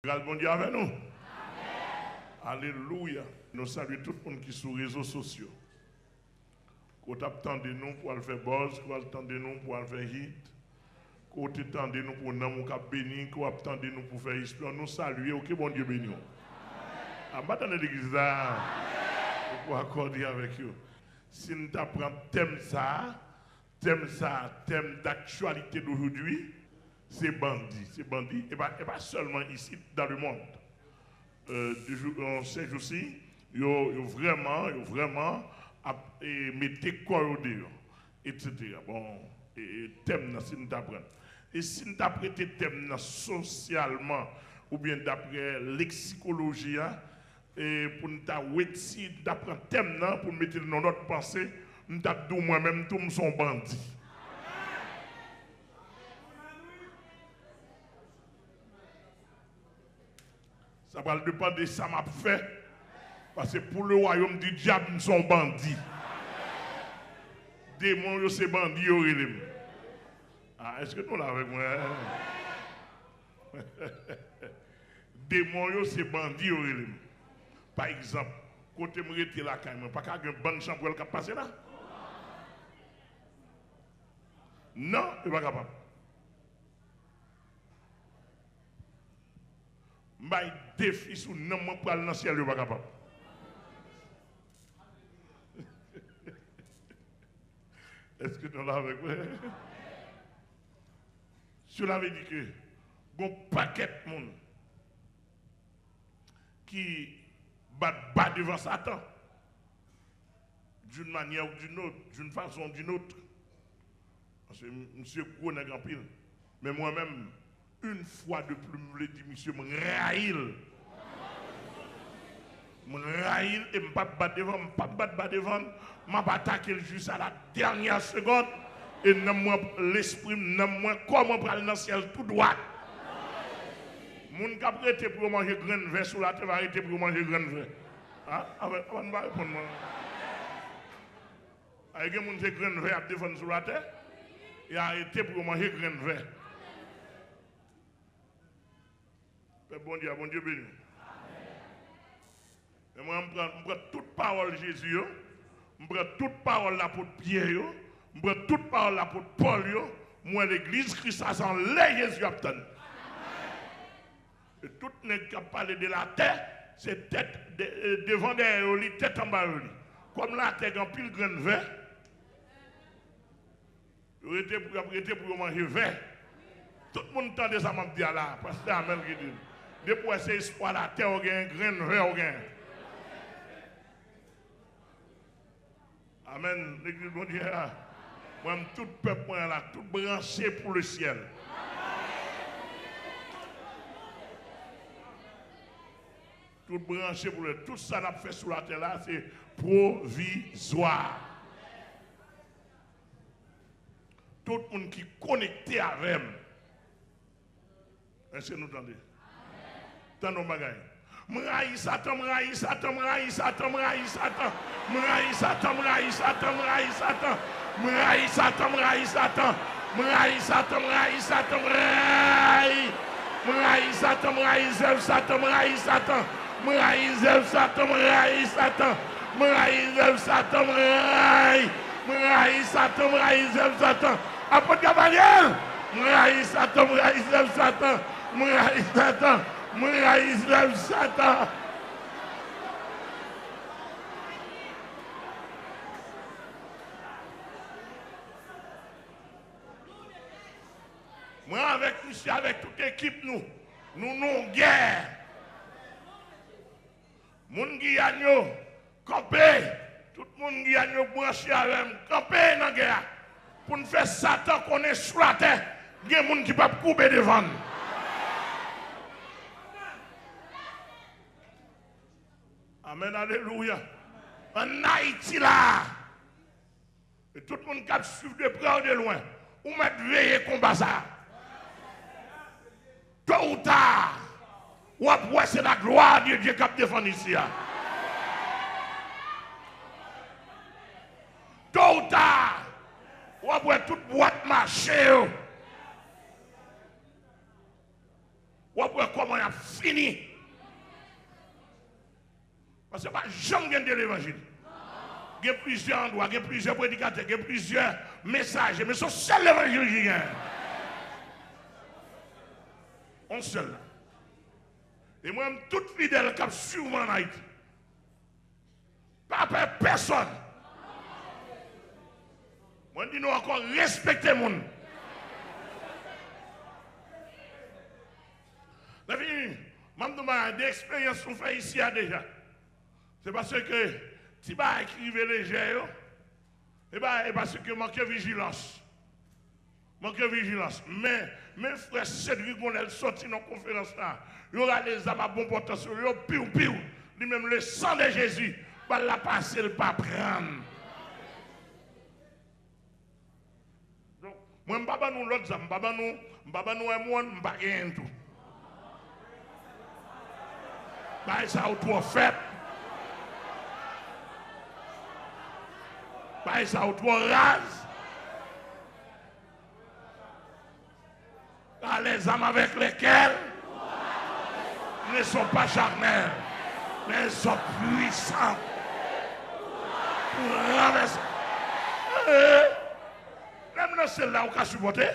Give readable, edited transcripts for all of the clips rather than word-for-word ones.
Grâce bon Dieu avec nous. Amen. Alléluia. Nous saluons tout le monde qui est sur les réseaux sociaux. Qu'on attendez nous pour aller faire buzz, qu'on attendez nous pour aller faire hit, qu'on attendez nous pour nous bénir, qu'on attendez nous pour faire histoire. Nous saluons, ok, bon Dieu béni. À maintenant l'église là, pour accorder avec vous. Si nous apprenons thème d'actualité d'aujourd'hui, c'est bandit, et pas seulement ici dans le monde. Ces jours-ci, ils ont vraiment mettez corps au dehors, etc. Bon, et thème, si nous apprenons. Et si nous apprenons thème socialement, ou bien d'après l'exicologie, et pour nous d'apprendre thème, pour mettre dans notre pensée, nous avons moi-même, tous sont bandits. Ça va dépendre de ça m'a fait. Parce que pour le royaume du diable, nous sommes bandits. Démons, c'est bandits. Ah, est-ce que nous l'avons avec moi? Démons, c'est bandits. Par exemple, quand je me retire la caille, pas qu'à une bonne chambre qui passe là? Non, il n'est pas capable. Mais défi sous non pour aller dans le ciel, il n'est pas capable. Est-ce que nous l'avons avec moi? Cela veut dire que bon paquet de monde qui bat devant Satan d'une manière ou d'une autre, d'une façon ou d'une autre. Parce que monsieur gros n'est grand pile. Mais moi-même, une fois de plus, je me dis, monsieur, je me raïle. Je me raïle et je ne pas battre devant, je ne pas battre devant. Je vais attaquer juste à la dernière seconde. Et l'esprit, comment prendre dans le ciel tout droit. Mon qui a arrêté pour manger grain de verre sur la terre va arrêter pour manger grain de verre. Ah, avant de répondre. Il y a des gens qui ont grain de verre à défendre sur la terre. Il a arrêté pour manger grain de verre. Bon Dieu béni. Et moi, je prends toute parole de Jésus, je prends toute parole de l'apôtre Pierre, je prends toute parole de l'apôtre Paul, moi, l'église Christ a sans les Jésus obtenu. Et tout n'est qu'à parler de la terre, c'est tête devant derrière lui, tête en bas lui. Comme la terre en pile grain de verre, il était pour manger verre. Tout le monde entend ça, m'a dit là, parce que c'est la même qui dit. Depuis c'est espoir la terre, on gagne, grain de verre, on gagne. Amen. L'église bon Dieu là. Moi, tout peuple là, tout branché pour le ciel. Tout branché pour le ciel. Tout ça qu'on a fait sur la terre là, c'est provisoire. Tout le monde qui est connecté avec moi. Est-ce que nous entendez? Tendons bagaille. M'raï Satan, m'raï Satan, m'raï Satan, m'raï Satan, m'raï Satan, m'raï Satan, m'raï Satan, m'raï Satan, m'raï Satan, m'raï Satan, m'raï Satan, m'raï Satan, m'raï Satan, m'raï Satan, m'raï Satan, m'raï Satan, m'raï Satan, m'raï Satan, m'raï Satan, apôtre Gabriel, m'raï Satan, m'raï Satan, m'raï Satan. Moi, Israël, Satan. Moi, avec toute l'équipe, nous avons guerre. Moun qui a campé, tout le monde qui a branché avec nous, campé dans la guerre. Pour nous faire Satan qu'on est sur la terre, il y a des gens qui ne peuvent pas couper devant nous. Amen, alléluia. En Haïti là, et tout le monde qui suit de près ou de loin, ou mettre veiller combat ça. Tôt ou tard, ou après c'est la gloire de Dieu qui a défendu ici. Tôt ou tard, ou après toute boîte marché, ou après comment il a fini fini. Parce que pas jamais de l'évangile. Il y a plusieurs endroits, il y a plusieurs prédicateurs, il y a plusieurs messages, mais c'est seul l'évangile qui gagne. On seul. Et moi, tout fidèle qui a sûrement en Haïti. Pas peur personne. Moi, je dis nous encore respecter le monde. La vie, je des expériences qu'on fait ici déjà. C'est parce que si vous écrivez léger, et parce que manque de vigilance. Manque de vigilance. Mais mes frères, Cédric Gonel sorti dans la conférence là. Il y aura des âmes à bon potentiel. Il y aura pire. Lui-même, le sang de Jésus, va la passer, le pas prendre. Donc, moi, je ne vais pas nous l'autre âme. Je ne vais pas nous un monde, je ne vais pas gagner tout. Ça a trop fait. Ça a trop rase. Les âmes avec lesquelles ne sont pas charnels, mais elles sont puissants pour renverser. Même celle-là, on peut supporter.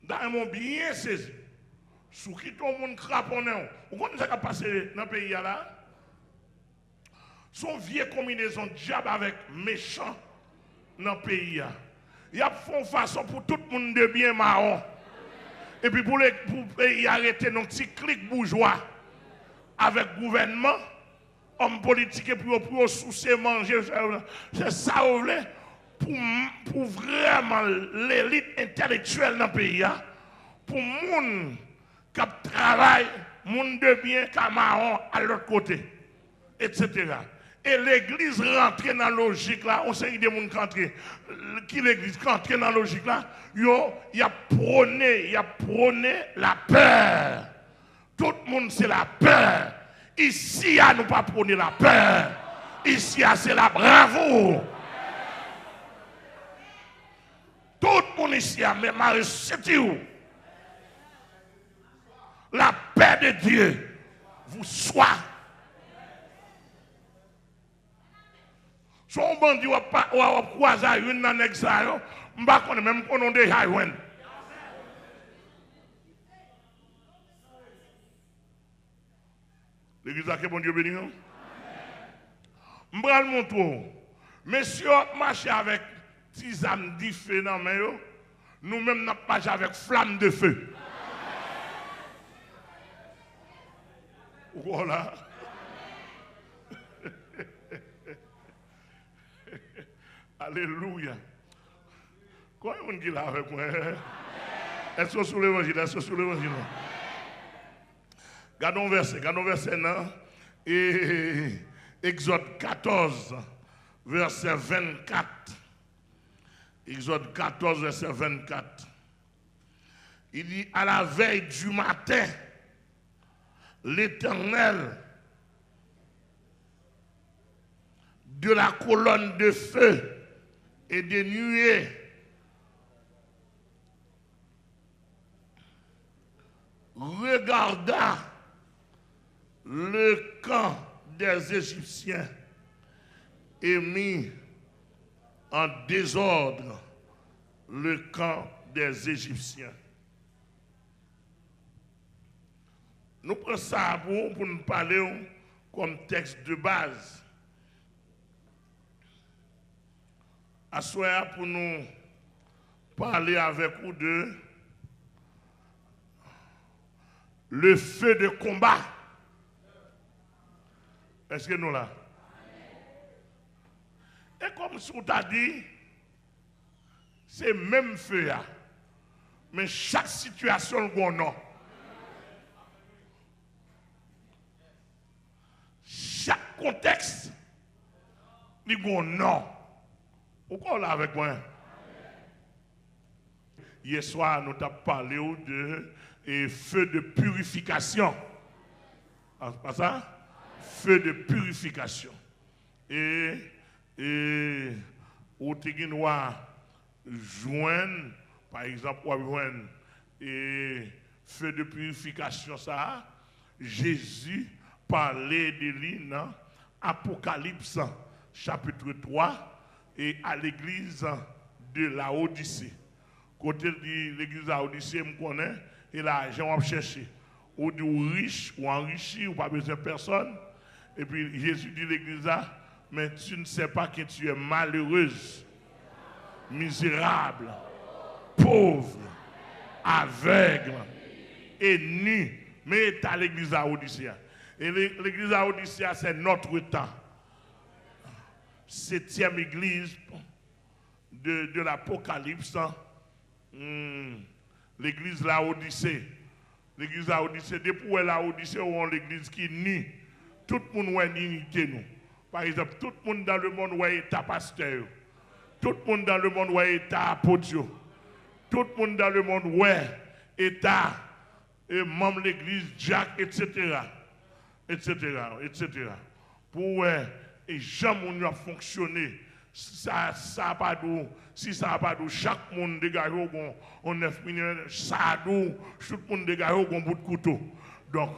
Dans un monde bien saisi, sous qui tout le monde craponne, vous connaissez ce qui a passé dans le pays là? Son vieille combinaison de diable avec méchant dans le pays. Il y a une façon pour tout le monde de bien marron. Et puis pour le pays arrêter nos petits clics bourgeois avec le gouvernement, hommes politiques pour soucier manger. C'est ça vous voulez pour vraiment l'élite intellectuelle dans le pays. Pour les gens qui travaillent, les gens de bien qui marron à l'autre côté, etc. Et l'église rentre dans la logique là, on sait des gens qui rentrent. Qui l'église rentre dans la logique là, il a prôné la peur. Tout le monde c'est la peur. Ici, nous pas prôner la peur. Ici, c'est la bravoure. Tout le monde ici, mais Marie, c'est où? La paix de Dieu vous soit. Son bandit ou croiser une dans l'examen, je ne sais pas même qu'on a déjà eu. L'église a que bon Dieu béni. Je vais mon tour. Messieurs, marchez avec tisane différents, mais nous-mêmes, nous marchons avec flamme de feu. Voilà. Alléluia. Quand on dit là avec moi, est-ce que sur l'évangile, est-ce que sur l'évangile? Gardons verset non? Et Exode 14, verset 24. Exode 14, verset 24. Il dit, à la veille du matin, l'Éternel de la colonne de feu et des nuées regarda le camp des Égyptiens et mit en désordre le camp des Égyptiens. Nous prenons ça pour nous parler comme texte de base. À soir pour nous parler avec vous de le feu de combat. Est-ce que nous là? Et comme on t'a dit, c'est même feu là. Mais chaque situation qu'on a. Chaque contexte, il y a un nom. Pourquoi là avec moi? Hier soir, nous avons parlé de feu de purification. Pas ça? Feu de purification. Et au Téguinois, joindre Par exemple, et feu de purification, ça, Jésus parlait de lui dans Apocalypse chapitre 3 et à l'église de la Odyssée. Côté de l'église de la Odyssée, je connais, et là, j'ai cherché. Ou du riche, ou enrichi, ou pas besoin de personne. Et puis Jésus dit à l'église là, mais tu ne sais pas que tu es malheureuse, misérable, pauvre, aveugle et nu. Mais tu as l'église à Odyssée. Et l'église à Odyssée, c'est notre temps. 7e église de l'Apocalypse. L'église la Odyssée. L'église la Odyssée. Depuis la Odyssée, on a l'église qui est nue. Tout le monde a unité nous. Par exemple, tout le monde dans le monde est état pasteur. Tout le monde dans le monde est état apôtre. Tout le monde dans le monde est état membre de l'église, Jack, etc. etc. etc. Pour et jamais on a fonctionné. Ça pas d'où, si ça n'a pas d'où, chaque monde dégage on 9 millions, ça a d'où, tout le monde dégage au bout de couteau. Donc,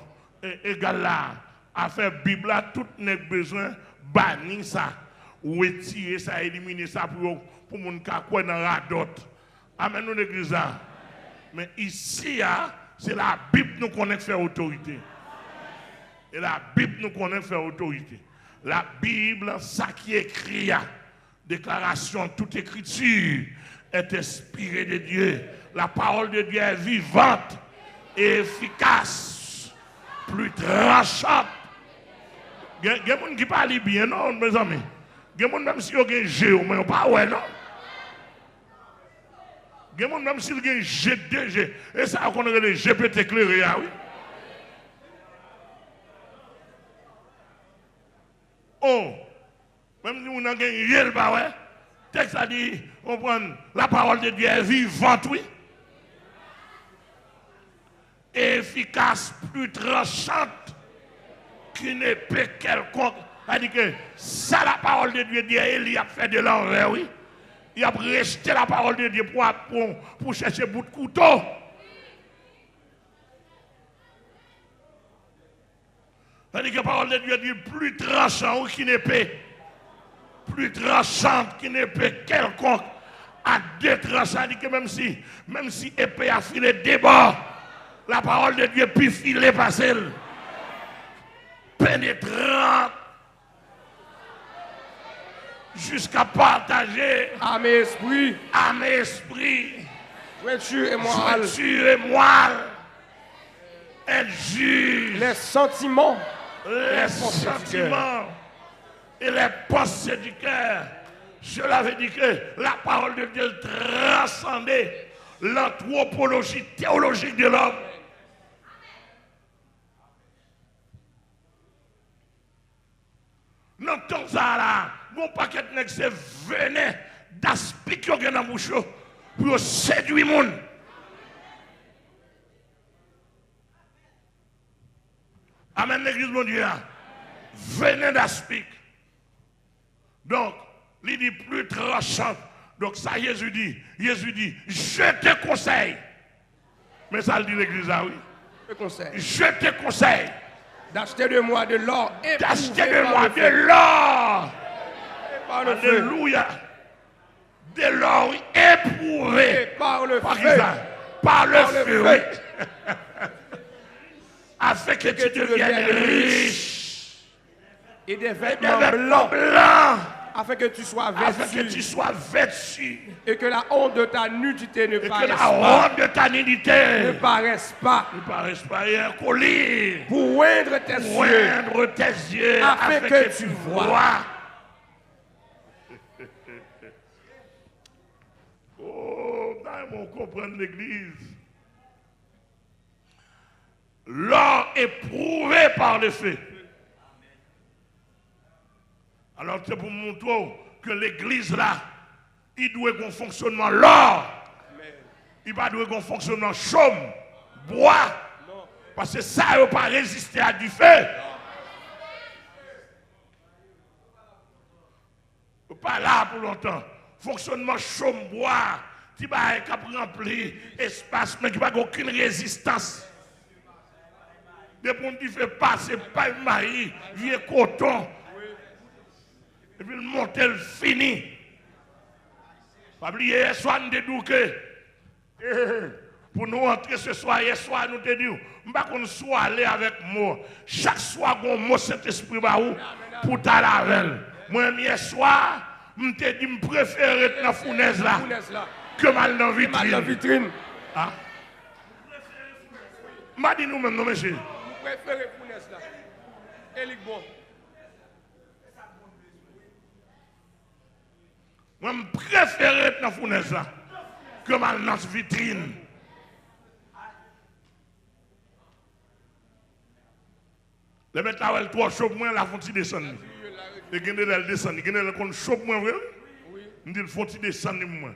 égal là, à faire Bible là, tout n'est besoin bannir ça, ou retirer ça, éliminer ça pour moun ka quoi dans la dot. Amen, nous l'église là. Mais ici, c'est la Bible nous connaît faire autorité. Et la Bible nous connaît faire autorité. La Bible, ça qui est écrit, déclaration, toute écriture est inspirée de Dieu. La parole de Dieu est vivante et efficace, plus tranchante. Il y a des gens qui parlent bien, non, mes amis? Il y a des gens même si ils ont un G, mais pas ouais, non? Il y a des gens même s'ils ont un G, 2G. Et ça, on a les GPT éclairés, oui? Oh, même si on a gagné le bas, ouais. Texte a dit, on prend la parole de Dieu est vivante, oui. Efficace, plus tranchante qu'une épée quelconque. C'est-à-dire que ça, la parole de Dieu dit, il a fait de l'envers, oui. Il a rejeté la parole de Dieu pour chercher bout de couteau. C'est-à-dire que la parole de Dieu dit plus tranchant qu'une épée. Plus tranchante qu'une épée quelconque. À deux tranchants, c'est-à-dire que même si épée a filé des bords, la parole de Dieu peut filer passer. Pénétrante. Jusqu'à partager. Âme et esprit. Âme et esprit. Jointure et moelle. Jointure et moelle. Elle juge. Les sentiments. Les sentiments et les pensées du cœur. Cela veut dire que la parole de Dieu transcendait l'anthropologie théologique de l'homme. Dans tout ça là, mon paquet de nègres c'est venin d'aspic qui ont dans bouche pour séduire le monde. Amen, l'église, mon Dieu. Venez d'aspic. Donc, il dit plus tranchant. Donc, ça, Jésus dit, je te conseille. Mais ça, le dit l'église, oui. Je te conseille. D'acheter de moi de l'or. D'acheter de moi de l'or. Alléluia. De l'or éprouvé. Par le feu. Par le feu. Afin que tu deviennes riche. Et des vêtements blancs. Afin que tu sois vêtu. Et que la honte de ta nudité ne paraisse pas. Ne paraisse pas. Et un collier. Pour oindre tes yeux. Afin que tu vois. Oh, on comprend l'église. L'or est prouvé par le feu. Alors c'est pour montrer que l'église là, il doit avoir un fonctionnement l'or. Il va avoir un fonctionnement chaume, bois. Parce que ça ne va pas résister à du feu. Pas là pour longtemps. Fonctionnement chaume, bois. qui va remplir espace, mais qui n'a aucune résistance. Des gens qui fait passer pas de maïs, vieux coton. Et puis le monter le fini. Pas oublier, hier soir, nous avons dit pour nous entrer ce soir, hier soir, nous avons dit, nous ne pouvons pas aller avec moi. Chaque soir, on mot cet esprit pour ta lavel. Moi, hier soir, je te dit, je préfère être dans la fournaise là que mal dans la vitrine. Ah? Je dis nous-mêmes, non, monsieur. Je préfère la fournaise là. Elle est bon. Moi, je préfère être dans la fournaise là que mal dans la vitrine. Les mettre là, elle trop chaud, moi, la fonti descendre. Et gagner elle descendre, gagner elle qu'on chaud, moi, vrai? On dit, fonti descendre, moi.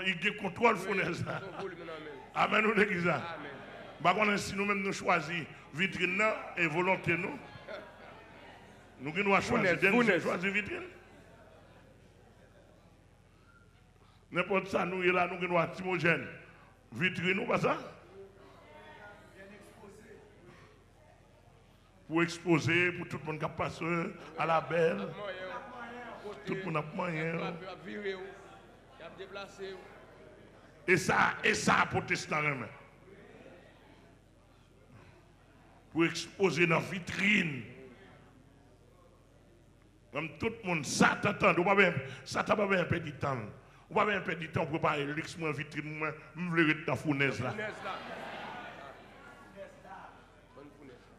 Il contrôle la fournaise là. Amen, nous disons ça. Par contre, si nous-mêmes nous choisissons vitrine et volonté, nous devons choisir vitrine. N'importe ça, nous là, nous devons Timogène. Vitrine, ou pas ça? Pour exposer, pour tout le monde qui passe à la belle. Tout le monde a moyen. Et ça, protestant, pour exposer dans la vitrine. Comme tout le monde, ça t'attend. Ça t'a pas un peu de temps. On va pas un peu de temps pour préparer luxe, moi, vitrine, moi, je veux être dans la fournaise là.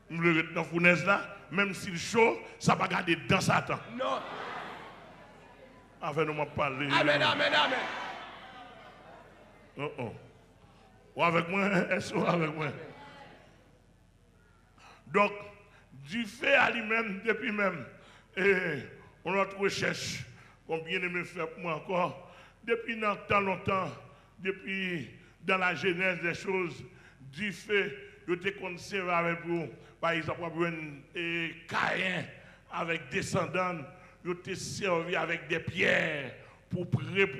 Je veux être dans la fournaise là, même si le chaud, ça va garder dans Satan. Non. Avec nous, m'a parlé. Amen, amen, amen. Ou avec moi, est-ce que avec moi? Donc, du fait à lui-même, depuis même, on notre recherche, combien de me fait pour moi encore, depuis tant longtemps, depuis dans la genèse des choses, du fait, je te conservé avec vous, par exemple, Caïn, avec descendants, je te servi avec des pierres pour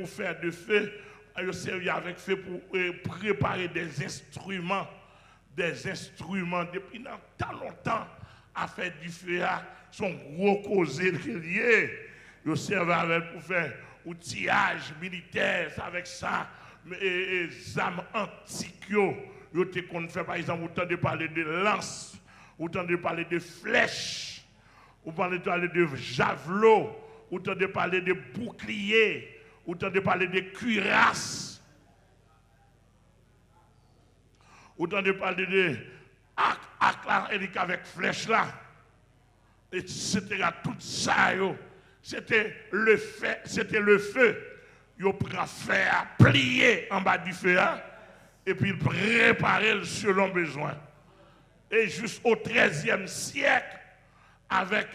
faire de feu. Je servi avec feu pour préparer des instruments depuis tant longtemps à faire du feu, sont gros causés liés. Je servi avec pour faire outillage militaire avec ça, et armes antiques. Je te fait par exemple autant de parler de lance, autant de parler de flèches, autant de parler de javelots, autant de parler de boucliers, autant de parler de cuirasses, autant de parler de arc avec flèche là, etc. Tout ça, c'était le feu. Ils prend fer, plier en bas du feu, et puis préparer selon besoin. Et jusqu'au XIIIe siècle, avec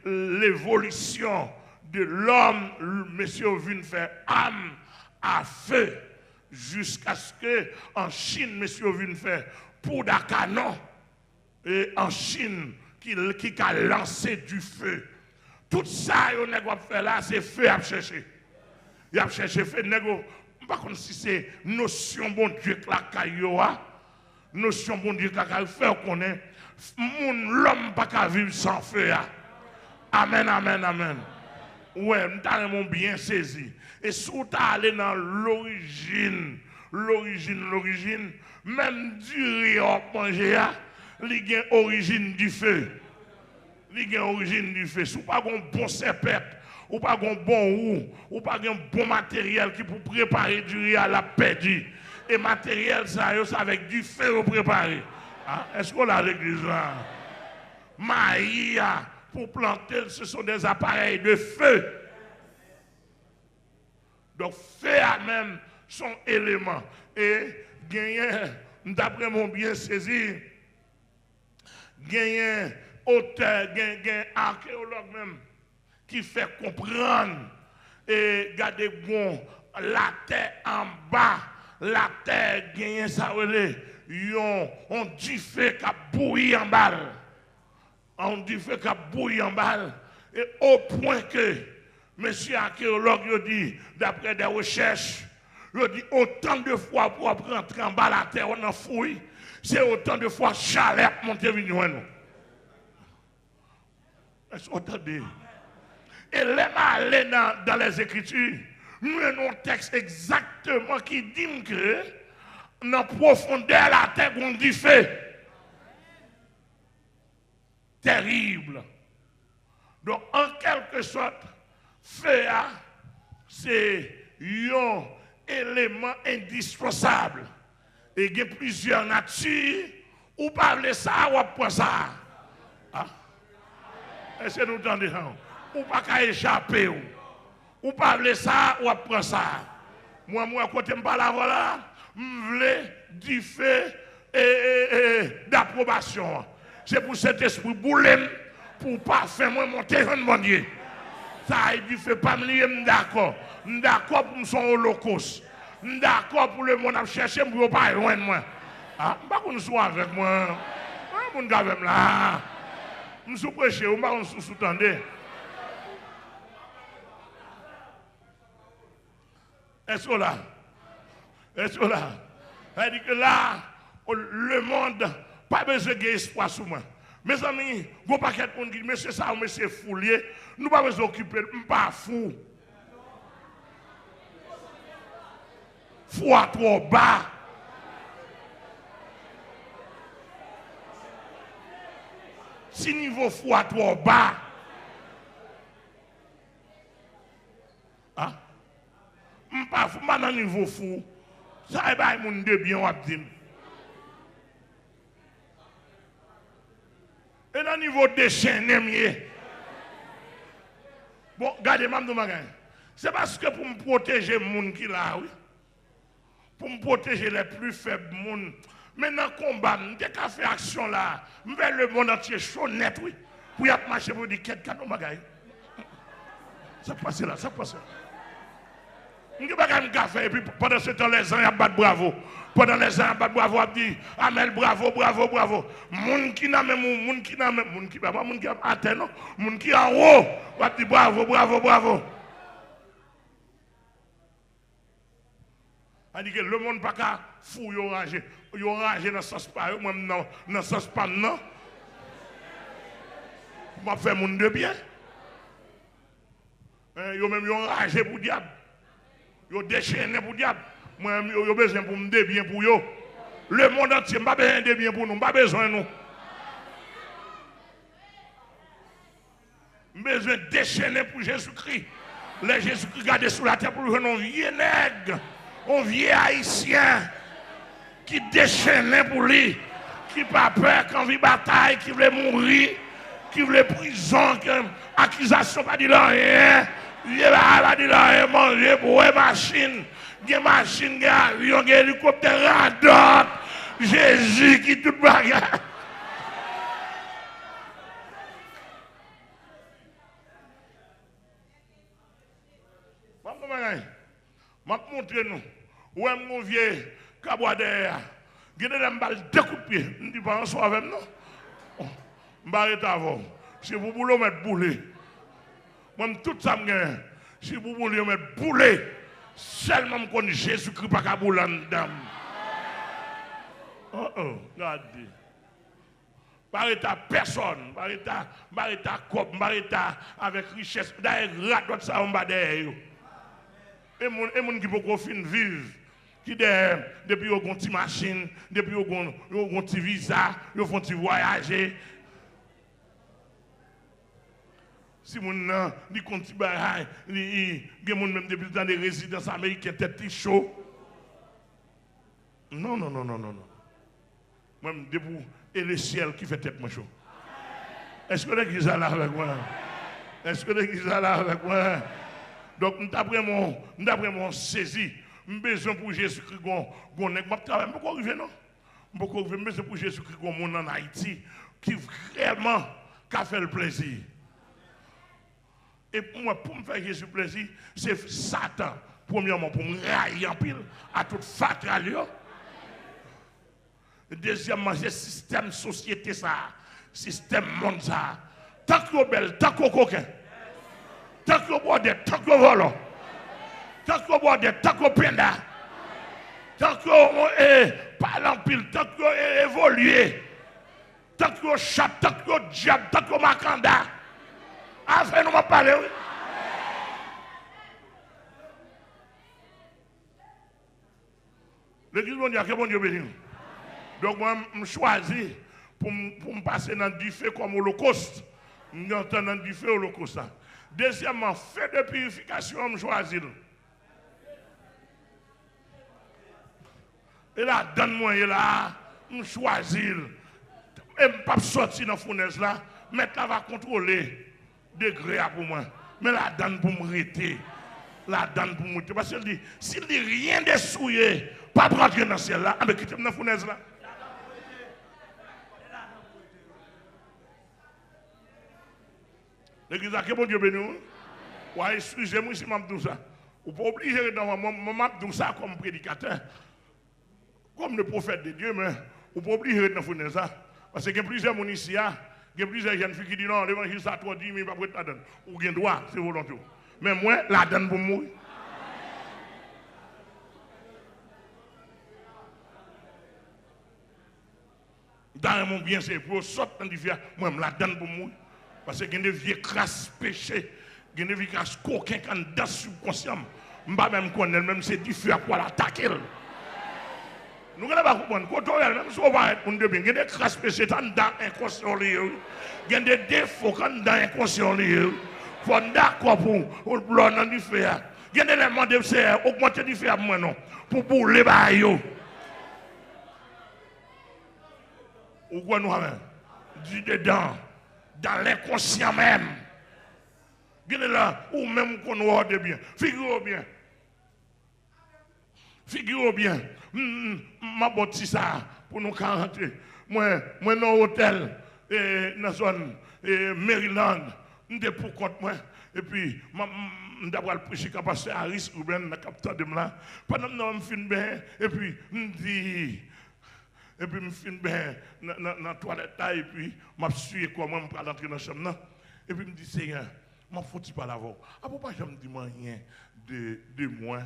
l'évolution de l'homme, monsieur vient faire âme à feu, jusqu'à ce que en Chine, monsieur vient faire poudre à canon, et en Chine, qui a lancé du feu. Tout ça, on a fait là, c'est feu à chercher. Il a cherché feu, par contre, si c'est notion bon Dieu que la cailloua, notion bon Dieu que la cailloua, faire qu'on est, l'homme pas qu'à vivre sans feu. Amen, amen, amen. Ouais, nous avons bien saisi. Et si vous allez dans l'origine, même du riz à manger, il y a origine du feu. Il y a origine du feu. Si vous n'avez pas un bon serpent, ou pas un bon roux, ou pas un bon matériel qui pour préparer du riz à la perdu. Et matériel, ça, c'est avec du feu pour préparer. Ah, est-ce qu'on a l'église là? Maïs, pour planter, ce sont des appareils de feu. Donc, feu a même son élément. Et, d'après mon bien saisi, gagner auteur, gagner archéologue même, qui fait comprendre et garder bon la terre en bas, la terre gagne ça on dit fait qu'a bouilli en balle. On dit fait qu'a bouilli en balle et au point que Monsieur archéologue dit, d'après des recherches, il dit autant de fois pour rentrer en bas la terre, on en fouille, c'est autant de fois chalet monter venir nous. Est-ce que vous entendez? Et là, aller dans les Écritures, nous avons un texte exactement qui dit que dans la profondeur de la terre, on dit fait. Terrible. Donc, en quelque sorte, feu, c'est un élément indispensable. Et il y a plusieurs natures, ou parler ça, ou pas ça. Ah? Est-ce que nous entendez? Ou pas qu'à échapper. Ou parler ça, ou pas ça. Moi, quand je parle là, je veux du fait d'approbation. C'est pour cet esprit boulem, pour ne pas faire moi monter mon Dieu. Ça, il ne fait pas me lier, d'accord. D'accord pour son holocauste. D'accord pour le monde à chercher, pour ne pas loin de moi. Ah, je ne sais pas qu'on soit avec moi. Je ne sais pas avec là. Je suis prêché, je ne sais pas qu'on sous-tendez. Est-ce que là? Est-ce que là? Ça dit que là, le monde, pas besoin d'espoir sur moi. Mes amis, il n'y a pas quelqu'un qui dit, monsieur ça, monsieur foulier, nous ne pouvons pas nous occuper, nous ne sommes pas fous. Fou à trop bas. Si niveau fou à trop bas. Hein? Je ne suis pas fou, je suis niveau fou. Ça, c'est mon de bien, on va dire. Et dans le niveau déchaîné, bon, regardez-moi, c'est parce que pour me protéger les gens qui sont là, oui. Pour me protéger les plus faibles monde. Mais dans le combat, je vais faire action là. Je vais le monde entier chaud net, oui. Pour y marcher pour dire qu'est-ce que bagaille. Ça passe là, ça passe là. Je ne vais pas faire et puis pendant ce temps, les gens ils battent bravo. Pendant les gens ils battent bravo, ils disent Amel, bravo, bravo, bravo. Moun qui n'a même, moun qui n'a même, moun qui n'a pas, moun qui a atteint, non, moun qui en haut, ils disent bravo, bravo, bravo. On dit que le monde n'a pas fou, il a rangé dans le sens pas, moi-même dans le sens pas, non. Je vais faire mon de bien. Ils ont même rangé pour le diable. Ils ont déchaîné pour le diable. Moi, ils ont besoin pour me bien pour eux. Le monde entier n'a pas besoin de bien pour nous, pas besoin de nous. Nous avons besoin de déchaîner pour Jésus-Christ. Les Jésus-Christ gardés sous la terre pour nous, vieux nègre. Un vieux haïtien qui déchaînait pour lui, qui n'a pas peur quand il bataille, qui voulait mourir, qui voulait prison, qui accusation pas dire rien, il va dire rien, manger pour une machine, des machines, des avions, des hélicoptères, radar, Jésus qui tout bagarre. Je vais montrer nous. Où est mon vieux cabouadère? Je vais me deux coups de pied. Je ne dis pas en soi avec nous. Je vais arrêter avant. Si vous voulez mettre boulet, moi tout ça me gagne. Si vous voulez mettre boulet, seulement je connais Jésus-Christ pas qu'à bouler dedans. Oh, regardez. Barreta personne, barreta cop, barreta avec richesse. D'ailleurs, rat ça on va derrière. Et mon qui peut fin vivre, qui depuis qu'ils ont une petite machine, depuis qu'ils ont un petit visa, ils font petit voyager. Si mon dit qu'on petit bagage, il y a même depuis dans des résidences américaines tête chaud. Non. Même debout et le ciel qui fait tête moi chaud. Est-ce que l'église est là avec moi? Est-ce que l'église est là avec moi? Donc, d'après mon saisi, j'ai besoin pour Jésus-Christ, pourquoi arriver non? Pourquoi arriver, besoin pour Jésus-Christ, en Haïti, qui vraiment a fait le plaisir. Et pour moi, pour me faire Jésus plaisir, c'est Satan, premièrement, pour me railler en pile à toute fatale. Deuxièmement, c'est système société, ça, système monde, ça. Tant que belle, tant que coquin. tant que boire des tant que volant, tant que boire des tant que penda, tant que parle en pile, tant que évoluer, tant que chat, tant que diable, tant que macanda. Afin nous m'a parlé. L'église mondiale, que bon Dieu bénisse. Donc moi, je choisis pour me passer dans du feu comme holocauste. Je entends dans du feu holocauste. Deuxièmement, fait de purification, je choisis. Et là, donne-moi, et là, je choisis. Et je ne peux pas sortir dans la fournaise là, mais là va contrôler degré pour moi. Mais la donne pour me arrêter. La donne pour me. Parce qu'elle dit, s'il dit rien de souillé, pas de rentrer dans le ciel là, mais quittez dans la fournaise là. L'église a que bon Dieu béni. Ouais, excusez-moi si je dis ça. Vous ne pouvez pas obliger dans moi dire ça comme prédicateur, comme le prophète de Dieu, mais vous ne pouvez pas obliger dans la fournaise là. Parce qu'il y a plusieurs gens ici, il y a plusieurs jeunes filles qui disent non, l'évangile ça toi dit, mais pas prêt à donner. Ou bien droit, c'est volontaire. Mais moi, la donne pour mourir. Dans mon bien, c'est pour sortir dans l'hiver, moi, je la donne pour mourir. Parce qu'il y a des vieux crasses péchés, il y a des vieux crasses coquins qui sont dans le subconscient. Je ne sais même connaître, même c'est du feu pour l'attaquer. Nous ne pouvons pas comprendre. Quand on est même si on va être pour nous, il y a des crasses péchés dans l'inconscient. Il y a des défauts dans l'inconscient. Il faut d'accord pour le blanc dans du feu. Il y a des éléments de augmenter du feu pour les baillots. Ou quoi nous avons dit dedans, dans l'inconscient même. Bien là, ou même qu'on voit de bien. Figurez bien. Figurez bien. Ma botte ça pour nous rentrer. Moi dans l'hôtel, dans la zone Maryland, je pour compte moi. Et puis, je vais prêcher à passer à risque ou bien dans le capteur de là. Pendant que je finis bien, et puis, je dis. Et puis, je finis bien dans la toilette, et puis, je suis comment je vais entrer dans la chambre. Et puis, je me dis, Seigneur, je ne faut pas l'avoir. Ah, pourquoi je ne me dis rien de moi?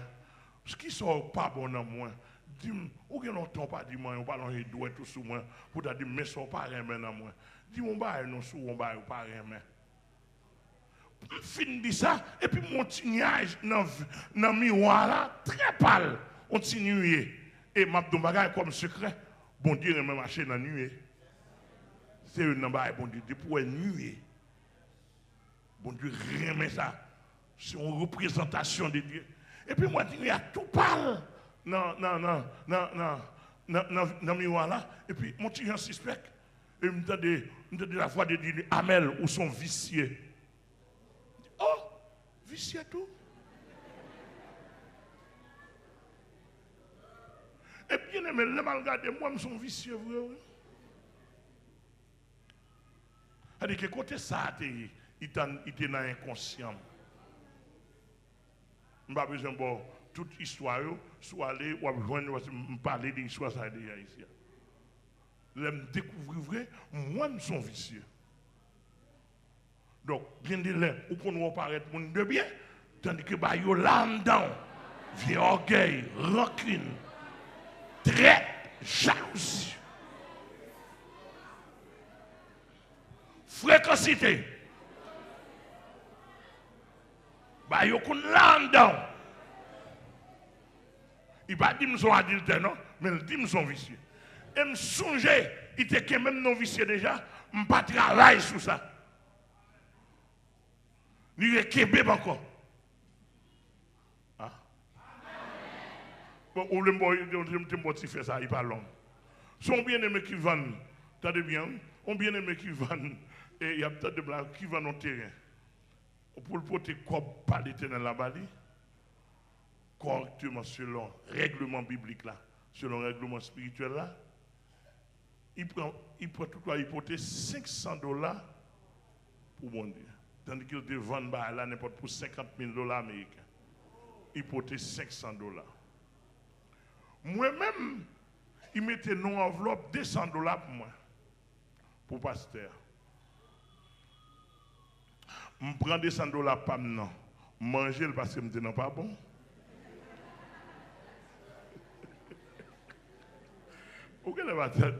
Ce qui ne sort pas bon dans moi, dis-moi, ou que l'on pas dit moi, on parle de doigt tout sur moi, pour te dire, mais ça pas rien dans moi. Dis-moi, non, sous on va pas rien. Je finis de ça, et puis mon tignage dans le miroir là, très pâle, on continue. Et ma bagaille comme secret. Bon Dieu remet marché dans la nuit. C'est un bagage, bon Dieu, pour une nuit. Bon Dieu remet ça. C'est une représentation de Dieu. Et puis moi, il y a tout parle dans le miroir là. Et puis mon petit suspect. Et me dit la voix de Dieu, Amel, ou son vicieux. Oh, vicieux tout. Et bien aimé, le mal regardé, moi, je suis vicieux, vrai. C'est-à-dire que côté ça, il était dans l'inconscient. Je n'ai pas besoin de toute histoire, soit aller ou parler de l'histoire ça déjà ici. Je me découvrir, moi, je suis vicieux. Donc, bien de là, où qu'on va paraître pour de bien, tandis que bah, yo là dedans, vieux orgueil, rancune, traite, jalousie, fréquencité. Bah, yo qu'on là dedans. Il va dire que son adultère, non, mais il dit que son vicieux. Et me songer, il était quand même non vicieux déjà, je ne pas travailler sur ça. Il est Québec encore. Ah. Bon, ou le mot, je faire ça, il parle long. Son bien-aimé qui vendent, t'as bien, on bien-aimé qui vendent, et il y a peut-être des blagues qui vendent au terrain. Pour le porter comme pas l'éternel là-bas, correctement selon le règlement biblique là, selon le règlement spirituel là, il prend tout quoi, il porte $500 pour mon Dieu. Tandis qu'il te vend là n'importe pour $50,000 américains. Il porte $500. Moi-même, il mettait dans enveloppe $200 pour moi, pour pasteur. Je prends des $100 pas non. Manger parce que je me dis pas bon. Vous avez la tête.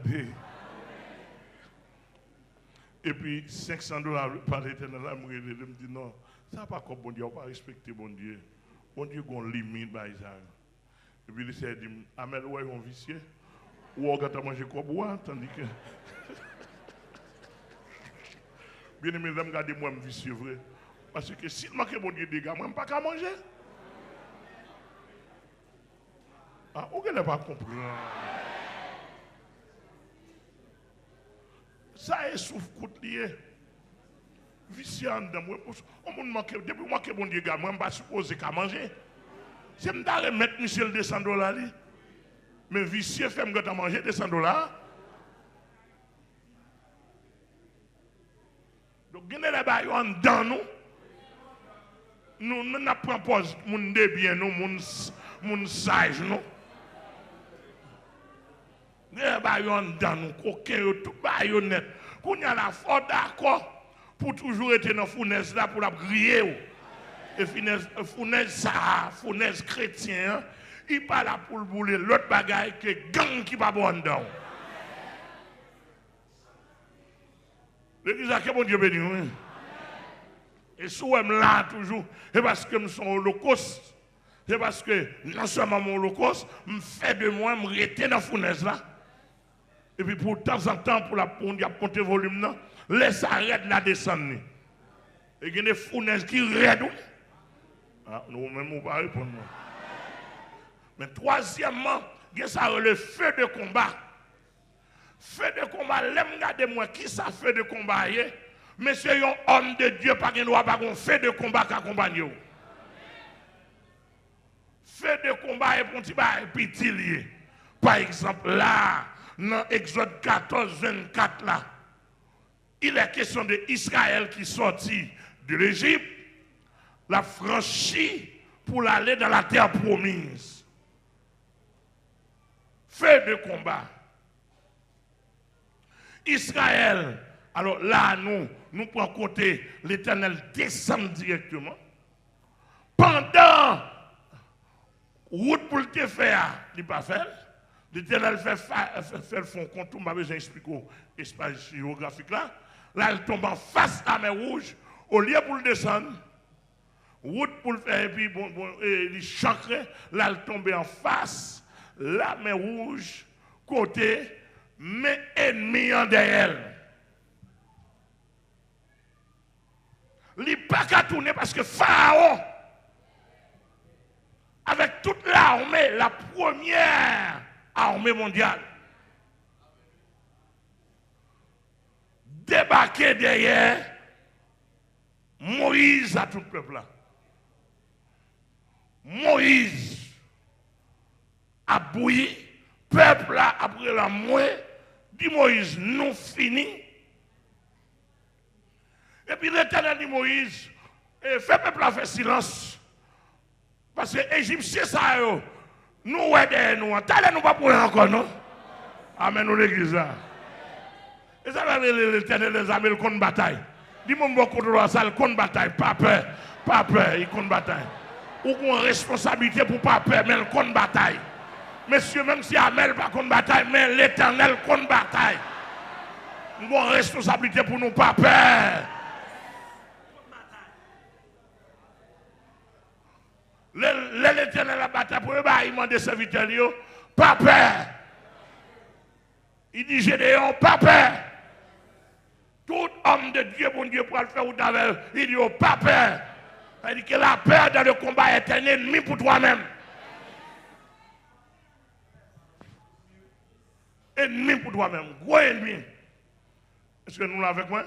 Et puis $500 par l'éternel, je me dis non, ça n'a pas comme bon Dieu, on ne va pas respecter bon Dieu. Bon Dieu a une limite. Et puis il s'est dit, Amel, ouais, on vicieux. Ou on va manger quoi boire, tandis que. Bien aimé, regardez-moi, je vicieux, vrai. Parce que si je manque bon Dieu des gars, je ne peux pas manger. Ah, vous n'avez pas compris. Ça est souffre lié. Vicieux en dedans. Depuis moi que bon Dieu gars, moi je ne suis pas supposé qu'à manger. Si je me mettre Michel $200, mais vicieux fait me manger $200. Donc, il y a des gens en dedans nous n'apprenons pas mon débien, mon sage, nous. Il y a des gens en dedans nous, coquin, tout baïonnette. Qu'on y a la faute d'accord pour toujours être dans la fournaise là pour la griller. Et fournaise chrétien, il pas là pour le bouler l'autre bagaille que gang qui va bon dedans. L'église a que bon Dieu béni. Oui. Et si je suis là toujours, c'est parce que je suis holocauste. C'est parce que non seulement mon holocauste, je fais de moi, je reste dans la fournaise là. Et puis pour de temps en temps, pour monter le volume, laisse arrêter la descendre. Et il y a des fournaises qui raident. Ah, nous-mêmes, on ne va pas répondre. Mais troisièmement, il y a le feu de combat. Feu de combat, regardez-moi qui ça fait de combat. Monsieur, un homme de Dieu, pas qu'il doit pas un feu de combat qui accompagne. Feu de combat et pour petit. Par exemple, là, dans Exode 14, 24, là, il est question d'Israël qui sortit de l'Égypte, la franchit pour aller dans la terre promise. Feu de combat. Israël, alors là, nous prenons côté, l'Éternel descend directement. Pendant, route pour le faire, il n'a pas fait. L'Éternel fait le fond contour, je vais vous expliquer l'espace géographique là. Là, il tombe en face à la mer Rouge. Au lieu pour le descendre, route pour le faire, et puis il chancre, là, il tombe en face, la mer Rouge, côté, mais ennemi en derrière. Il n'est pas qu'à tourner parce que Pharaon, avec toute l'armée, la première armée mondiale, débarqué derrière Moïse à tout le peuple là. Moïse a bouilli, peuple là, après la mouée, dit Moïse, nous finis. Et puis l'Éternel dit Moïse, fais peuple là faire silence. Parce que les Égyptiens, ça, nous, ouais, derrière nous, t'allez nous pas pour encore, non? Amen, nous l'église là. Et ça va l'Éternel des armées, le compte bataille. Dis-moi, beaucoup de ça, le compte bataille, pas peur, il compte bataille. Ou une responsabilité pour pas peur, mais le compte bataille. Messieurs, même si Amel pas contre bataille, mais l'Éternel contre bataille. Nous avons une responsabilité pour nous pas peur. L'Éternel a bataille pour eux, il m'a demandé serviteur, pas peur. Il dit Gédéon, pas peur. Tout homme de Dieu, bon Dieu, pour le faire ou d'avec, il dit pas peur. Il dit que la peur dans le combat est un ennemi pour toi-même. Ennemi pour toi-même, gros ennemi. Est-ce que nous l'avons avec moi?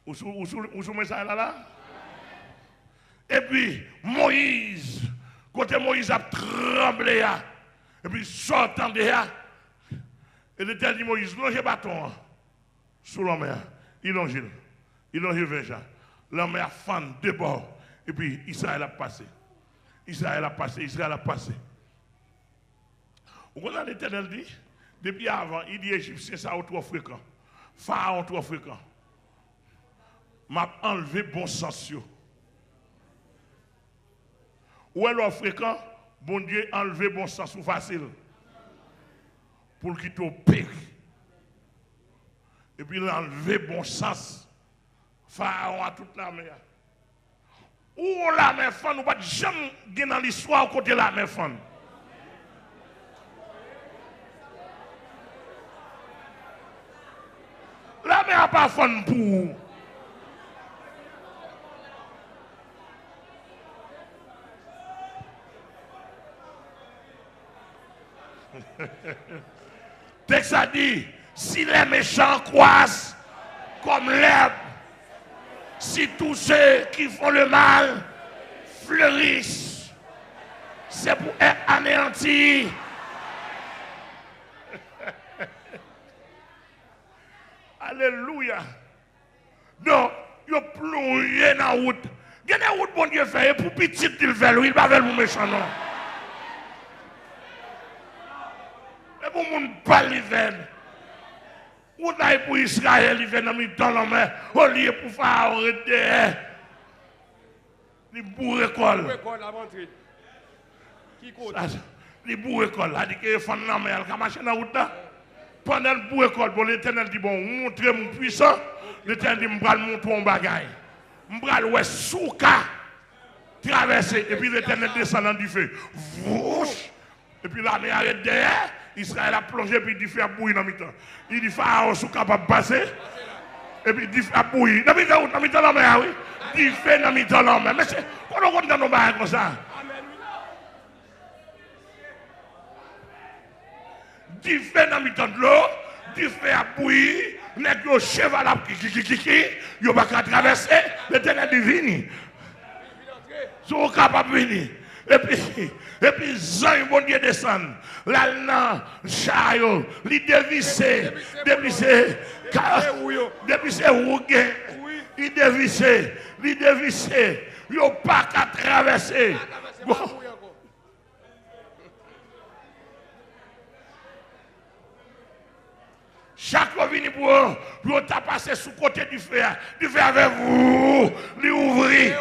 Où sommes ça là? Et puis Moïse, côté Moïse a tremblé, et puis sortant de là, et l'Éternel dit Moïse, longe bâton sous la mer, il longe vers ça. La mer fend de bord, et puis Israël a passé. Israël a passé. Vous voyez l'Éternel dit, depuis avant, il dit Égyptien, ça est trop fréquent. Pharaon trop fréquent. m'a enlevé bon sens. Où est le fréquent? Bon Dieu enlevé bon sens ou facile. Pour qu'il te péri. Et puis il a enlevé bon sens. Pharaon à toute la mer. Où la mer fan, ou pas jamais dans l'histoire côté la mer fan. La mer n'a pas fan pour vous. Texte a dit, si les méchants croissent comme l'herbe, si tous ceux qui font le mal fleurissent, c'est pour être anéantis. Alléluia. Donc, il y a plongé dans la route. Il y a une route, bon Dieu, fait pour petit, il fait, il va faire pour méchant, non. Et pour mon parle l'hiver. Ou là pour Israël, il vient dans le temps, mais au lieu pour Pharaon, il bourre l'école. Il bourre l'école. Il dit qu'il est fan de mais il a marché dans la route là. Pendant le bourre l'école, bon, l'Éternel dit, bon, montrez mon puissant. L'Éternel dit, je vais montrer un bagage. Je vais le souka traverser. Et puis l'Éternel descend dans du feu. Vouch. Et puis l'armée arrête derrière. Israël a plongé, puis il dit, fait bouillir dans le temps. Il dit, Pharaon, sous capable de passer. Et puis il dit, fait bouillir. Dans le temps, oui. Il fait dans le temps, mais c'est, on a dans nos barres comme ça. Il fait dans le temps de l'eau, il fait à bouillir, net le cheval à il va pas traverser, l'Éternel divine. Sont capables de venir. Et puis, Jean, bon Dieu descend. Là, non, Chayo, il dévissé, rougué, il dévissé, il n'a pas qu'à traverser. Bon. Chaque fois venu pour passer sous côté du feu avec vous, lui ouvrir.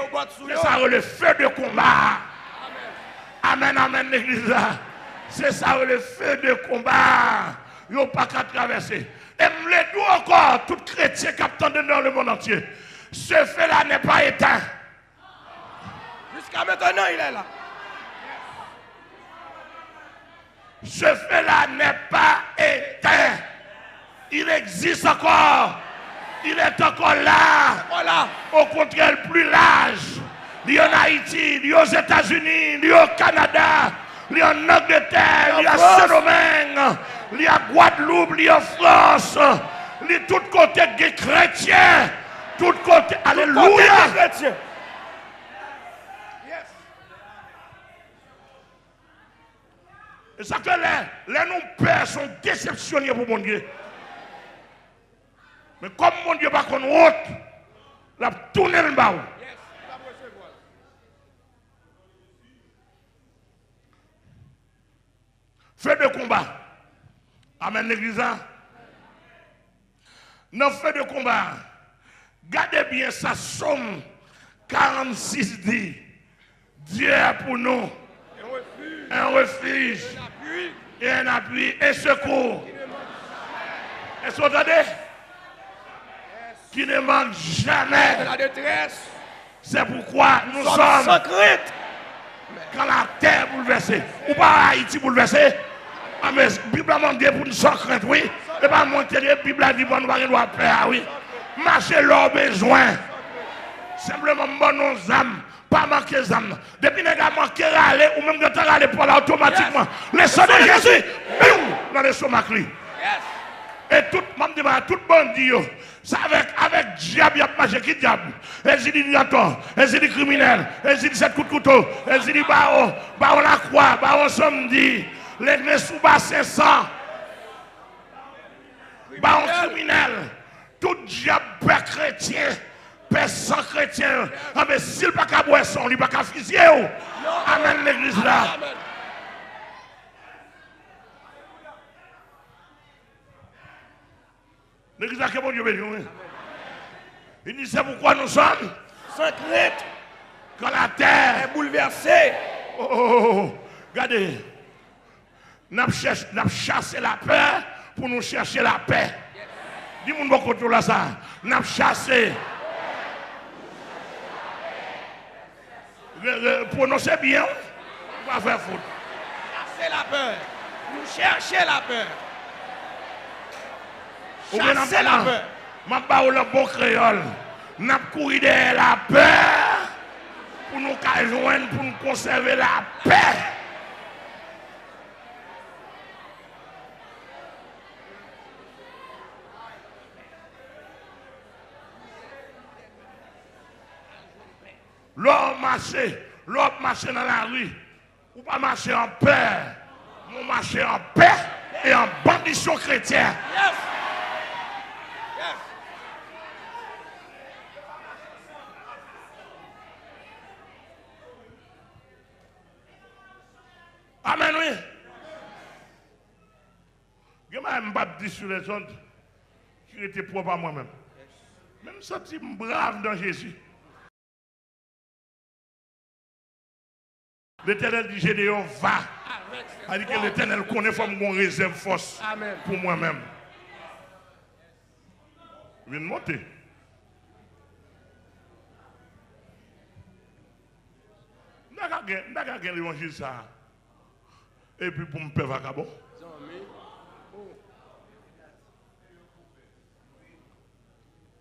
C'est ça le feu de combat. Amen, amen, l'église là. C'est ça le feu de combat. Il n'y a pas qu'à traverser. Et me le dis encore, tout chrétien qui attend dans le monde entier. Ce feu-là n'est pas éteint. Jusqu'à maintenant, il est là. Ce feu-là n'est pas éteint. Il existe encore. Il est encore là. Voilà. Au contraire, plus large. Il y a en Haïti, il y a aux États-Unis, il y a au Canada, il y a en Angleterre, il y a Saint-Domingue, il y a Guadeloupe, il y a France, il y a tout côté des chrétiens. Tout côté. Alléluia. Et ça que les non-pères sont déceptionnés pour mon Dieu. Mais comme mon Dieu va qu'on route, la tourner le bas. Feu de combat. Amen l'église. Dans feu de combat, gardez bien ça, Somme 46 dit. Dieu est pour nous un refuge et un appui et secours. Est-ce que vous entendez? Qui ne manque jamais. La détresse. C'est pourquoi nous sommes sans crainte. Quand la terre bouleversée, ou pas Haïti bouleversée, mais la Bible a demandé pour nous sans crainte, oui. Et pas monter, la Bible a dit bon, nous n'avons pas peur, oui. Marcher leur besoin. Simplement, bon, nos âmes, pas manquer les âmes. Depuis que nous avons manqué aller, ou même quand on aller pour là automatiquement, les sons de Jésus, dans les stomac. Et tout bandit, c'est avec diable, il y a marché qui diable. Elle dit dilaton, elle dit criminel, elle dit 7 coups de couteau, elle dit baron la croix, baron samedi, l'église sous bas 500, baron criminel, tout diable père chrétien, père sans chrétien, mais s'il n'a pas qu'à boire son, il n'a pas qu'à fusiller. Amen l'église là. L'église là, que bon Dieu bénisse. Il dit, c'est pourquoi nous sommes sans crainte. Quand la terre est bouleversée. Regardez. Nous avons chassé la peur pour nous chercher la paix. Dis-moi beaucoup de là ça. Nous avons chassé. Prononcez bien. On va faire faute. Chasser la peur. Nous chercher la peur. Chasser la peur. Je parle le bon créole. Nous avons couru derrière la peur pour nous joindre, pour nous conserver la paix. L'homme marche dans la rue, ou pas marcher en paix, on marche en paix et en bandition chrétienne. Yes. Yes. Amen, oui. Je ne vais pas dire sur les autres qui étaient propres à moi-même. Même senti brave dans Jésus. L'Éternel dit Gédéon, va. C'est-à-dire que l'Éternel connaît comme mon réserve force pour moi-même. Je viens de monter. Je n'ai pas gagné l'évangile ça. Et puis pour me faire vagabond.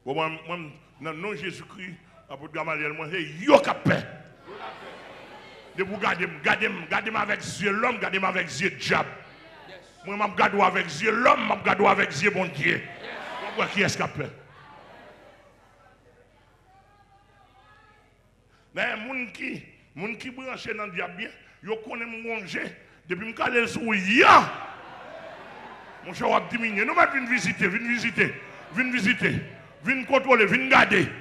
Moi, dans le nom de Jésus-Christ, apôtre Gamaliel, moi, c'est yo qui paix. De vous garder avec yeux l'homme, garder avec yeux diable. Moi, je garde avec yeux l'homme, je garde avec yeux bon Dieu. Moi, qui est-ce qui a peur? Mais les gens qui branchent dans le diable, ils connaissent manger. Depuis que je suis sur mon cher va diminuer. Nous venons visiter, venir contrôler, venir garder.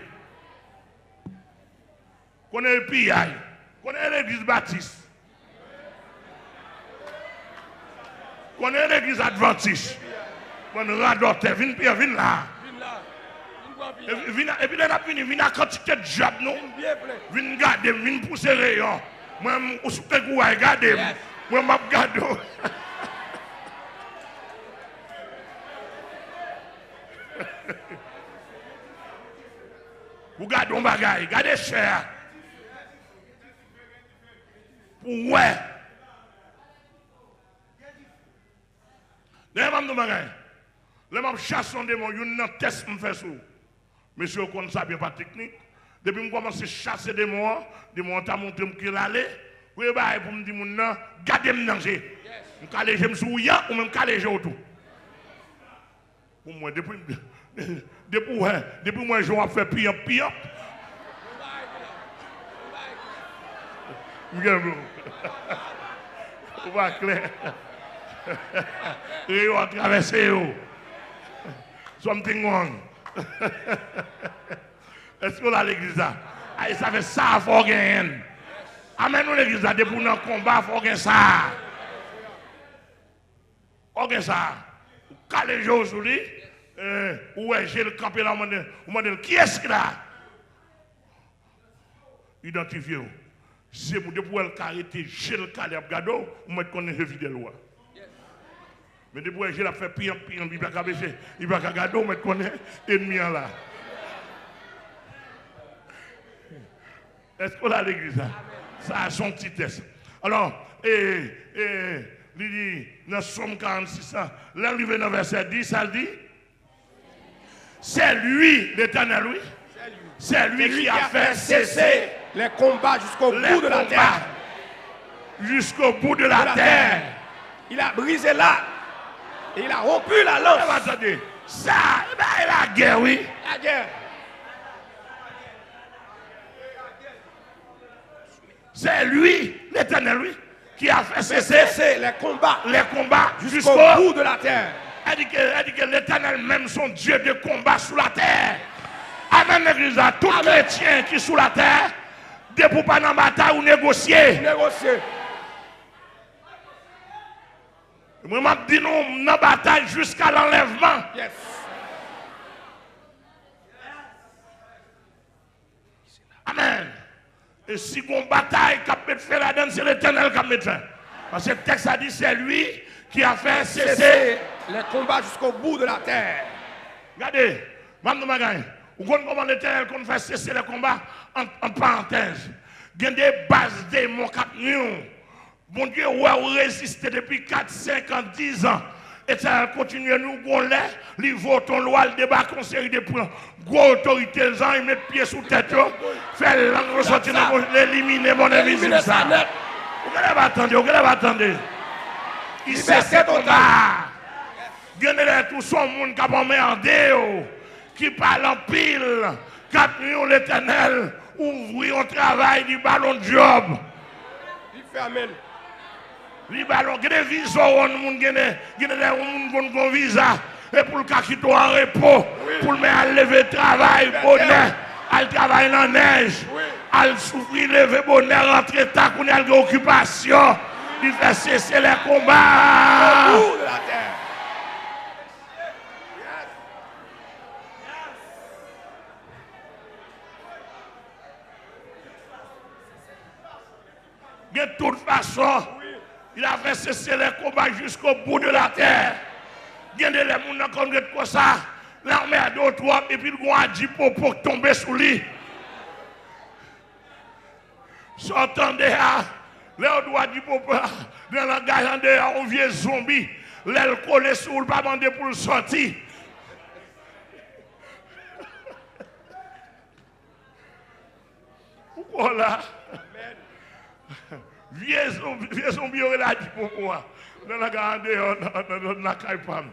Connaissez le pillage. Connaissez l'église baptiste. Connaissez l'église adventiste. Connaissez radoteur, viens là. Et puis là, viens à quantité de job, non? Viens garder, viens pousser rayon. Moi, je suis garder. Moi, je garde. Vous gardez un bagage, gardez cher. Ouais. Les gens chassent un démon, ils ont un test me fait sous. Monsieur, on ça bien pas technique. Depuis que je commence à chasser des démons, t'ont montré que l'aller. Oui, bah, pour me dire, non, gardez-moi danger. Je vais aller me souiller ou même aller autour. Pour moi, depuis moi, je vais faire pire. Vous va clair. Et vous traversez. Something wrong. Est-ce qu'on a l'église là? Ça fait ça, il faut gagner. Amen, nous l'église là, depuis nous combat, il faut gagner ça. Ok, ça. Vous calez les jours sur lui. Où est j'ai le campé là? Vous me dites, qui est-ce qu'il a? Identifiez-vous. C'est pour depuis le carité, j'ai le calé à gado, vous me connaissez le vidéo. Mais depuis que j'ai fait pire, il va caber, il va gado, vous me connaissez ennemi là. Est-ce qu'on a l'église là? Ça a son petit test. Alors, il dit, dans Somme 46, l'arrivée dans verset 10, ça dit, c'est lui, l'Éternel, oui. C'est lui qui a fait cesser les combats jusqu'au bout de la terre. Jusqu'au bout de la terre. Il a brisé l'arc. Et il a rompu la lance. Attendez, ça, la guerre, oui. La guerre. C'est lui, l'Éternel, oui, qui a fait cesser les combats jusqu'au bout de la terre. Elle dit que l'Éternel même son Dieu de combat sous la terre. Amen, l'église, à tout chrétien qui est sous la terre, de pour pas dans la bataille ou négocier. Moi, je dis nous, dans la bataille jusqu'à l'enlèvement. Yes. Et si on bataille, qui met fait là-dedans, c'est l'Éternel qui met fait. Parce que le texte a dit c'est lui qui a fait cesser les combats jusqu'au bout de la terre. Regardez, Mme Magagne, vous comprenez comment l'Éternel qu'on fait cesser les combats en parenthèse. Il y a des bases de mon camion. Bon Dieu, ouais, on résiste depuis 4, 5 ans, 10 ans. Et ça continue à nous gonfler. Ils votent en loi, le débat, conseil de points. Gros autorité, ils mettent pied sous tête. Faire l'angle ressortir, l'éliminer, mon invisible. Vous allez attendre, vous allez attendre. Il sait ce combat. Il y a tout son monde qui a emmerdé, qui parle en pile. 4 millions l'Éternel, ouvrir un travail du ballon de job. Il fait amen. Les ballons, il y a des visas, il y a des visas. Et pour le cas qui doit en repos, pour le mettre à lever travail, bonheur, à travailler dans la neige, à souffrir, lever bonheur, rentrer tard, qu'on a l'occupation, il fait cesser les combats. Au bout de la terre. De toute façon, il a fait cesser les combats jusqu'au bout de la terre. Il y a des gens qui ont comme ça, l'armée a d'autres, et puis il a dit pour tomber sous lui. S'entendez, là, on doit dire pour dans la garde, on vient zombie, l'aile collée sous le pas demander pour le sortir. Pourquoi là? Vieux zombie, il a dit pour moi. Dans la garde, dans la caille-pam.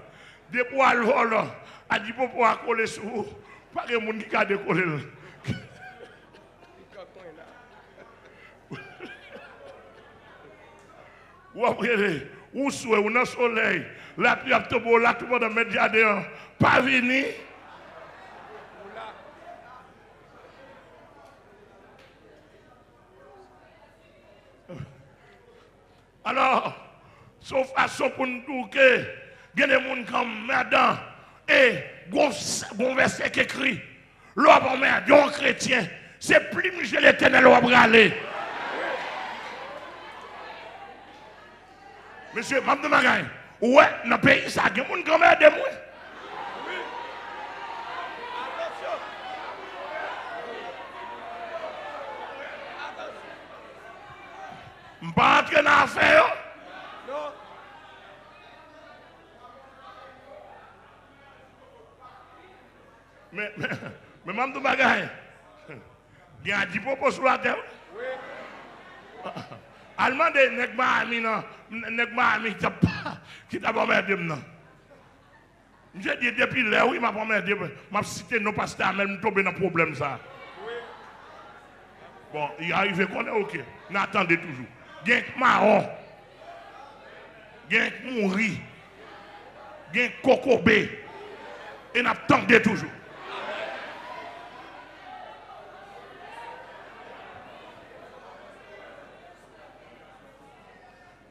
Des poils volants, a dit pour pouvoir coller sur vous. Pas que monde qui a décollé. Ou après, ou souhait, ou dans le soleil, la pluie a tombé là, tout le monde a mis dehors. Pas venir. Alors, sauf façon pour nous dire que il y a des gens comme madame et bon verset qui écrit l'homme merde, un chrétien, c'est plus Michel l'Éternel va braler. Monsieur, Mme de Magagne, ouais, dans le pays, ça, il y a des gens qui ont merde de moi. Je ne vais pas entrer dans l'affaire. Non. Mais Mme de Magagne, il y a 10 propos sur la terre. Oui. Allemand de Nekma qui t'a pas merdé maintenant. Je dis depuis là, oui, m'a pas merdé. M'a cité nos pasteurs, même tomber dans le problème ça. Oui. Bon, il arrive qu'on est ok. N'attendez toujours. Gen marron, gen mouri, gen kokobé, et n'attendez toujours.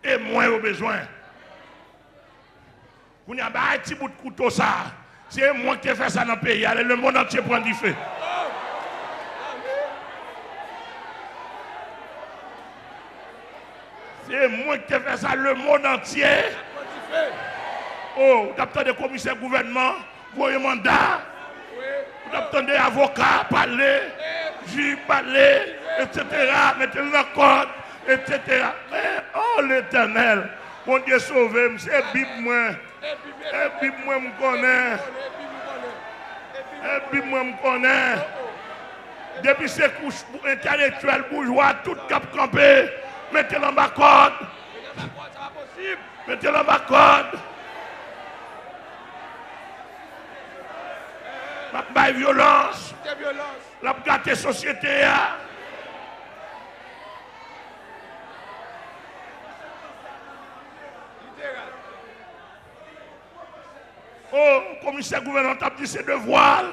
Et moins au besoin. Vous n'avez pas un petit bout de couteau ça. C'est moi qui ai fait ça dans le pays. Allez, le monde entier prend du feu. C'est moi qui ai fait ça, le monde entier. Oh, vous avez des commissaires gouvernement, vous avez un mandat. Vous avez des avocats parler, juges parler, etc. Mettez-le dans le code, etc. Oh l'Éternel, mon Dieu sauvé, c'est Bible moi. Et Bible moi me connaît. Et Bible moi me connaît. Depuis ces couches intellectuelles bourgeois, tout cap campé. Mettez-le en bas code. Mettez-le en bas code. La violence. La gâté société. Oh, commissaire gouvernemental a dit c'est devoir.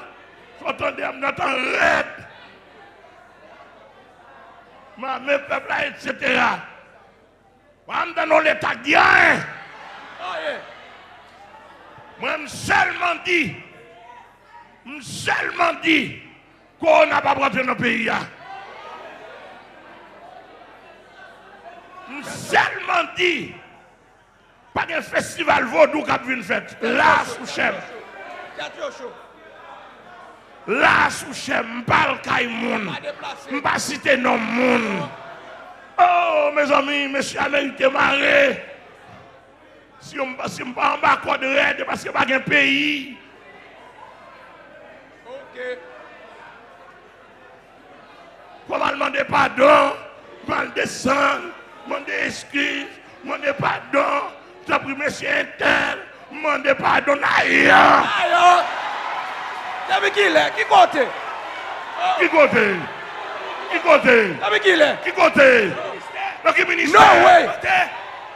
Entendez, on attend raide. Mais peuple, etc. On dans l'état bien. Moi, je seulement dit qu'on n'a pas rentré dans le pays. Seulement dit, pas de festival vaudou qui a vu une fête. Là, sous chef. Là, sous chef, m'parle kay moun. M'pas citer non moun. Oh, mes amis, monsieur Américain maré. Si on pas en bas quoi de raide, parce qu'il n'y a pas un pays. Ok. Pour me demander pardon, me descendre, demander excuse, demander pardon, t'as pris monsieur Intel, demander pardon, aïe. Aïe. T'as qui est? Qui côté? Qui côté? Qui côté? T'as qui est? Qui côté? Dans quel ministère? Non, oui.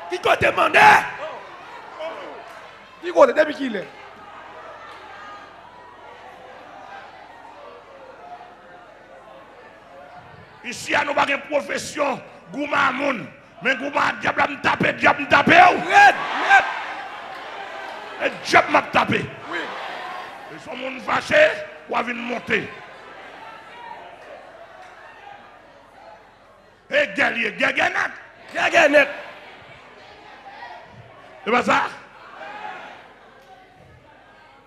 Qui côté mandé? Qui côté? T'as qui est? Ici, nous n'avons pas de profession, Gouma Moun. Mais Gouma, diable me taper, diable me taper. Et diable m'a tapé. Oui. Ils sont monde fâché, ou à venir monter. Et guerrier, guerrier. C'est pas ça?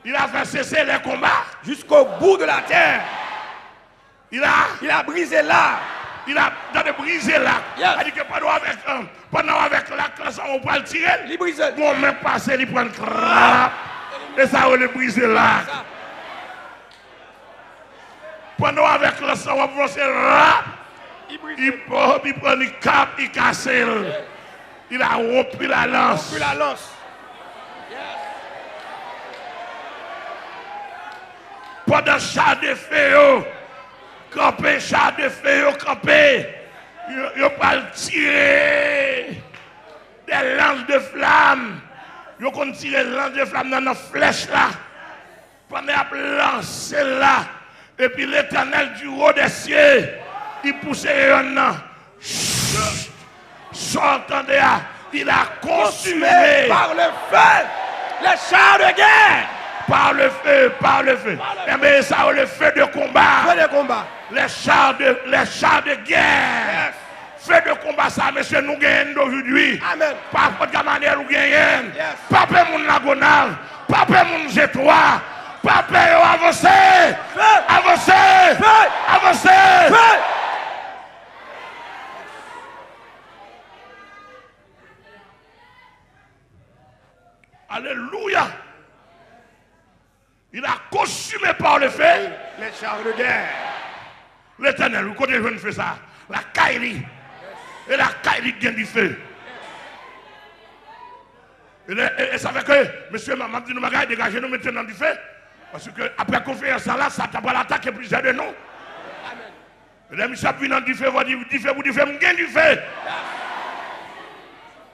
Il a fait cesser les combats jusqu'au bout de la terre. Il a brisé l'arc. Il a brisé l'arc. Yes. Il a dit que pendant avec l'arc, on peut le tirer. Il brise. Bon, même passer, il prend un crap. Et ça, on a brisé l'arc. Pendant avec le sang, on va rap. Il prend le cap, il casse. Il a rompu la lance. Pendant char de feu, campé, char de feu, campé, il va tirer des lances de flammes. Il va tirer des lances de flammes dans la flèche là. Pendant qu'il lance là. Et puis l'Éternel du haut des cieux, il pousse un s'entendez, il a consumé par le feu les chars de guerre. Par le feu. Eh bien, ça, le feu de combat. Feu de combat. Les chars de guerre. Yes. Feu de combat, ça, monsieur, nous gagnons aujourd'hui. Amen. Par contre, de manière, nous gagnons. Yes. Papa, mon lagonal. Papa, mon G3. Papa, avancez. Avancez. Avancez. Alléluia. Il a consumé par le feu les chars de guerre. L'Éternel, vous connaissez, je fais ça. La Kairi. Et la Kairi vient du feu. Et ça fait que, monsieur, maman dit, nous m'avons dégagé nous maintenant du feu. Parce que après la conférence là, ça t'a pas l'attaque plusieurs de nous. Amen. Et les monsieur vient du feu, va dire, du feu, vous gagne du feu.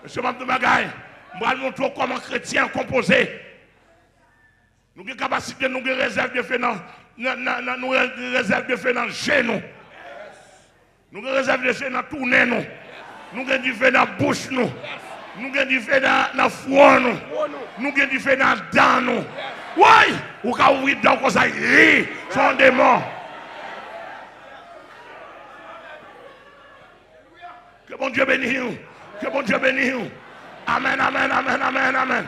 Monsieur, maman dit, je vais montrer comment chrétien composé. Nous avons capacité, nous avons réserve de feu dans réserve de feu dans le genou. Nous avons réserve de feu dans tout nez. Nous avons du feu dans la bouche. Nous avons du feu dans le foie. Nous avons du feu dans le dent. Oui, ou quand vous ouvrir dans comme ça, il son démon. Que bon Dieu bénisse. Que bon Dieu bénisse. Amen, amen, amen, amen, amen.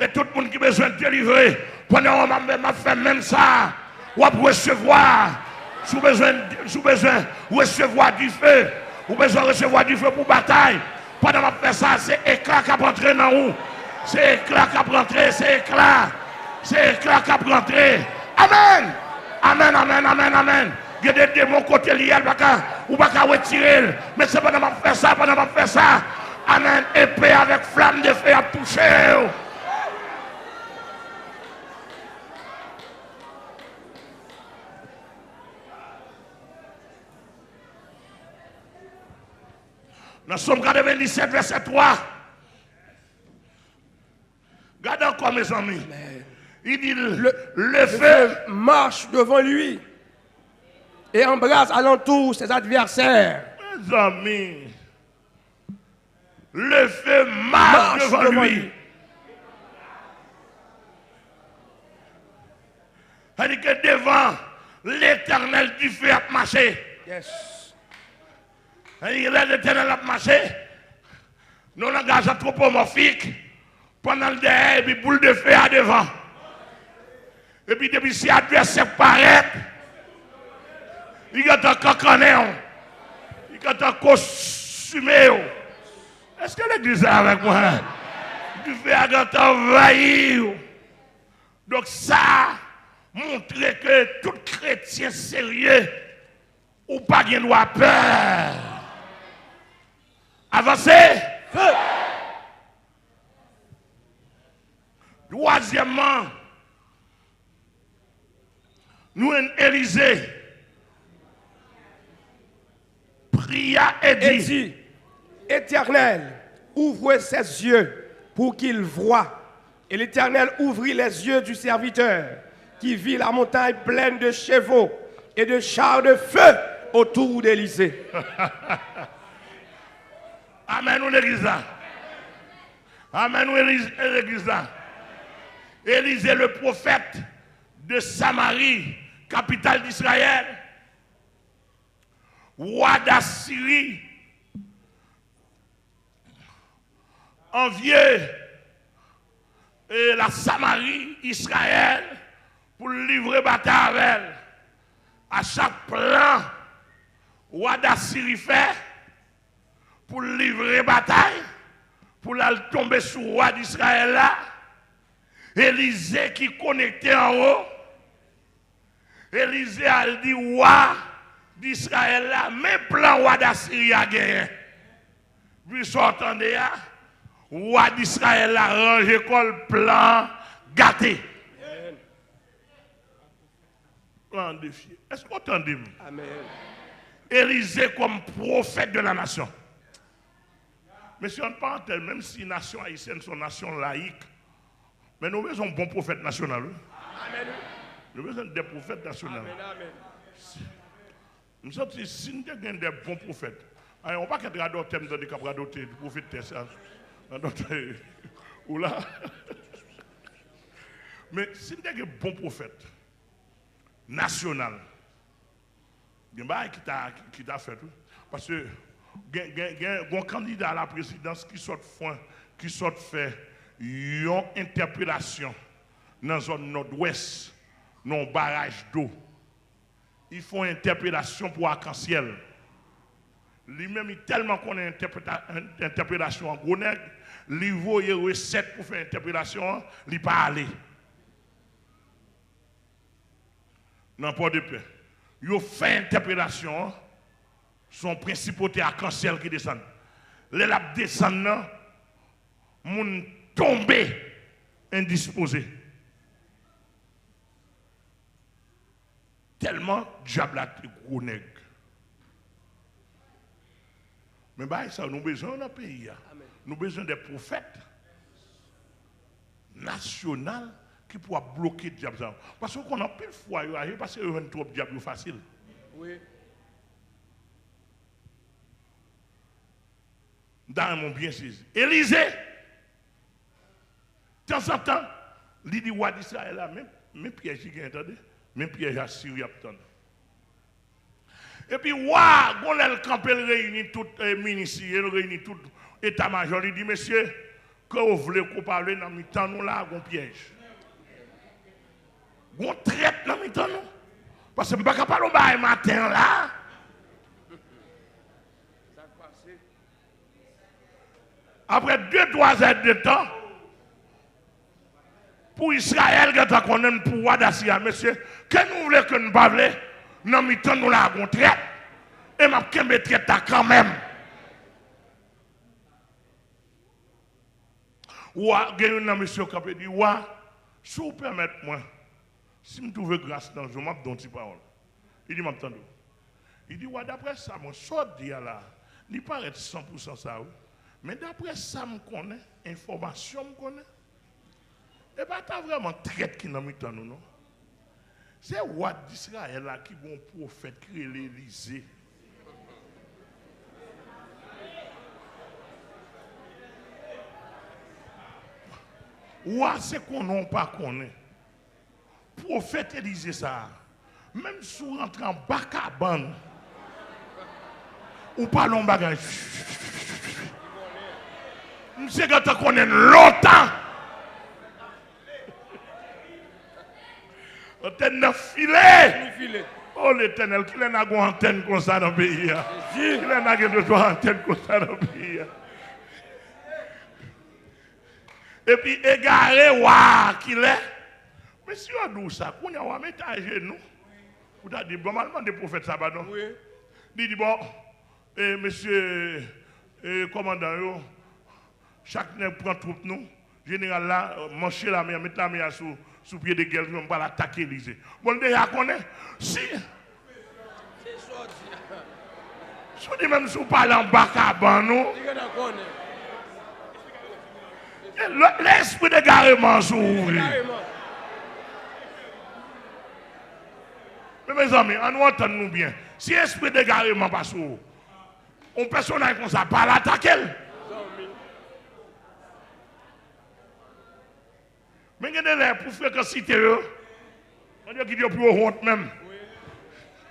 Et tout le monde qui a besoin de délivrer, pendant qu'on m'a fait même ça, ou pour recevoir, sous besoin de recevoir du feu, ou besoin de recevoir du feu pour bataille. Pendant qu'on fait ça, c'est éclat qui a rentré dans où? C'est éclat qui a rentré, c'est éclat. C'est éclat qui a rentré. Amen. Amen, amen, amen, amen. Il y a des démons côté liés, ou pas qu'à retirer. Mais c'est pendant qu'on fait ça, pendant qu'on fait ça. Amen. Épée avec flamme de feu à toucher. Dans Somme 97, verset 3. Regardez encore, mes amis. Il dit le feu marche devant lui et embrasse alentour ses adversaires. Mes amis, le feu marche devant lui. C'est-à-dire que devant l'Éternel du feu a marché. Yes. C'est-à-dire que l'Éternel a marché. Nos langages anthropomorphiques, pendant le derrière, et puis boule de feu à devant. Et puis depuis si l'adversaire paraît, il y a un cancané, il y a un costumé. Est-ce que l'église est avec moi? Du feu à envahir. Donc ça montre que tout chrétien sérieux ou pas de droit peur. Avancez. Troisièmement, nous Élysée pria et dit, Éternel, ouvre ses yeux pour qu'il voie. Et l'Éternel ouvrit les yeux du serviteur qui vit la montagne pleine de chevaux et de chars de feu autour d'Élysée. Amen, nous l'église là. Amen, nous l'église là. Élisée, le prophète de Samarie, capitale d'Israël, roi d'Assyrie, envié et la Samarie, Israël, pour livrer bataille avec elle. À chaque plan, roi d'Assyrie fait pour livrer bataille, pour la tomber sur le roi d'Israël là. Élisée qui connectait en haut. Élisée a dit, roi d'Israël là, même plan roi d'Assyrie a gagné. Puis s'entendez là, roi d'Israël a rangé comme plan gâté. Plan défié. Est-ce qu'on entendez? Amen. Élisée comme prophète de la nation. Mais si on parle, même si la nation haïtienne sont nation laïque, mais nous avons un bon prophète national. Amen. Nous avons des prophètes nationaux. Amen. Nous sommes si nous avons des bons prophètes. On ne va pas regarder le thème de des prophètes. Ou là. Mais si nous avons des bons prophètes national, il y a qui t'a fait. Parce que il y a un candidat à la présidence qui sort fait une interpellation dans la zone nord-ouest, dans un barrage d'eau. Ils font une interpellation pour arc-en-ciel. Lui-même, il tellement qu'on a une interpellation en gros nègre, il vaut une recette pour faire une interpellation, il n'est pas allé. Non, pas de paix. Il fait une interpellation, son principauté arc-en-ciel qui descend. Les laps descendent, moun tombé indisposé. Tellement diable a été gros nègre. Mais ça, nous avons besoin d'un pays. Nous avons besoin des prophètes nationaux qui pourra bloquer le diable. Parce qu'on a plus de fois, parce que c'est trop diable facile. Oui. Dans mon bien saisi. Élisée, de temps en temps, il dit roi d'Israël là, même piège qui entendez, même piège à Syrie attend. Et puis roi, quand elle campe, elle réunit tout les ministres, elle réunit tout état-major, il dit monsieur, quand vous voulez qu'on parle dans le temps nous là, on piège. On traite dans le temps nous. Parce que je ne peux pas parler au matin là. Après 2-3 heures de temps, pour Israël, quand on a un pouvoir d'Assyrie, monsieur, que nous voulons que nous parlions, nous mettons nous la traite, et ma kembe traite quand même. Ou a un monsieur qui dit, si vous permettez moi, si je trouve grâce dans le jour, je vais donner une parole. Il dit, m'entendez. Il dit, d'après ça, mon sort dit là, il paraît 100% ça. Mais d'après ça, je connais, information, je connais. Et bien, tu as vraiment traite qui n'a mis dans nous, non? C'est le roi d'Israël là qui est un prophète qui est l'Élysée. Roi, c'est qu'on n'a pas connaît. Prophète Élysée ça. Même si vous rentrez en bacabane, ou pas long bagage. Monsieur quand on connaît longtemps. Antenne n'a filé. Oh l'Éternel, qui l'a une antenne comme ça dans le pays. Qui l'a deux trois antennes comme ça dans le pays. Et puis égaré, waouh, qu'il est. Mais si on dit ça, qu'on a mis à genoux. Vous avez dit, bon, normalement, des prophètes, ça va non? Oui. Il dit, bon, monsieur, commandant, chaque nègre prend troupe nous. Général là, mancher la main, mettre la main sous pied de guerre, on va l'attaquer l'Élysée. Bon, déjà, connaît. Si. Si on dit même si on parle en bas, nous. L'esprit d'égarement s'ouvre. Mais mes amis, on entend nous bien. Si l'esprit d'égarement passe, on personnage comme ça, pas l'attaquer. Mais il y a des lèvres pour faire que citer eux. On dit qu'il y a plus honte même.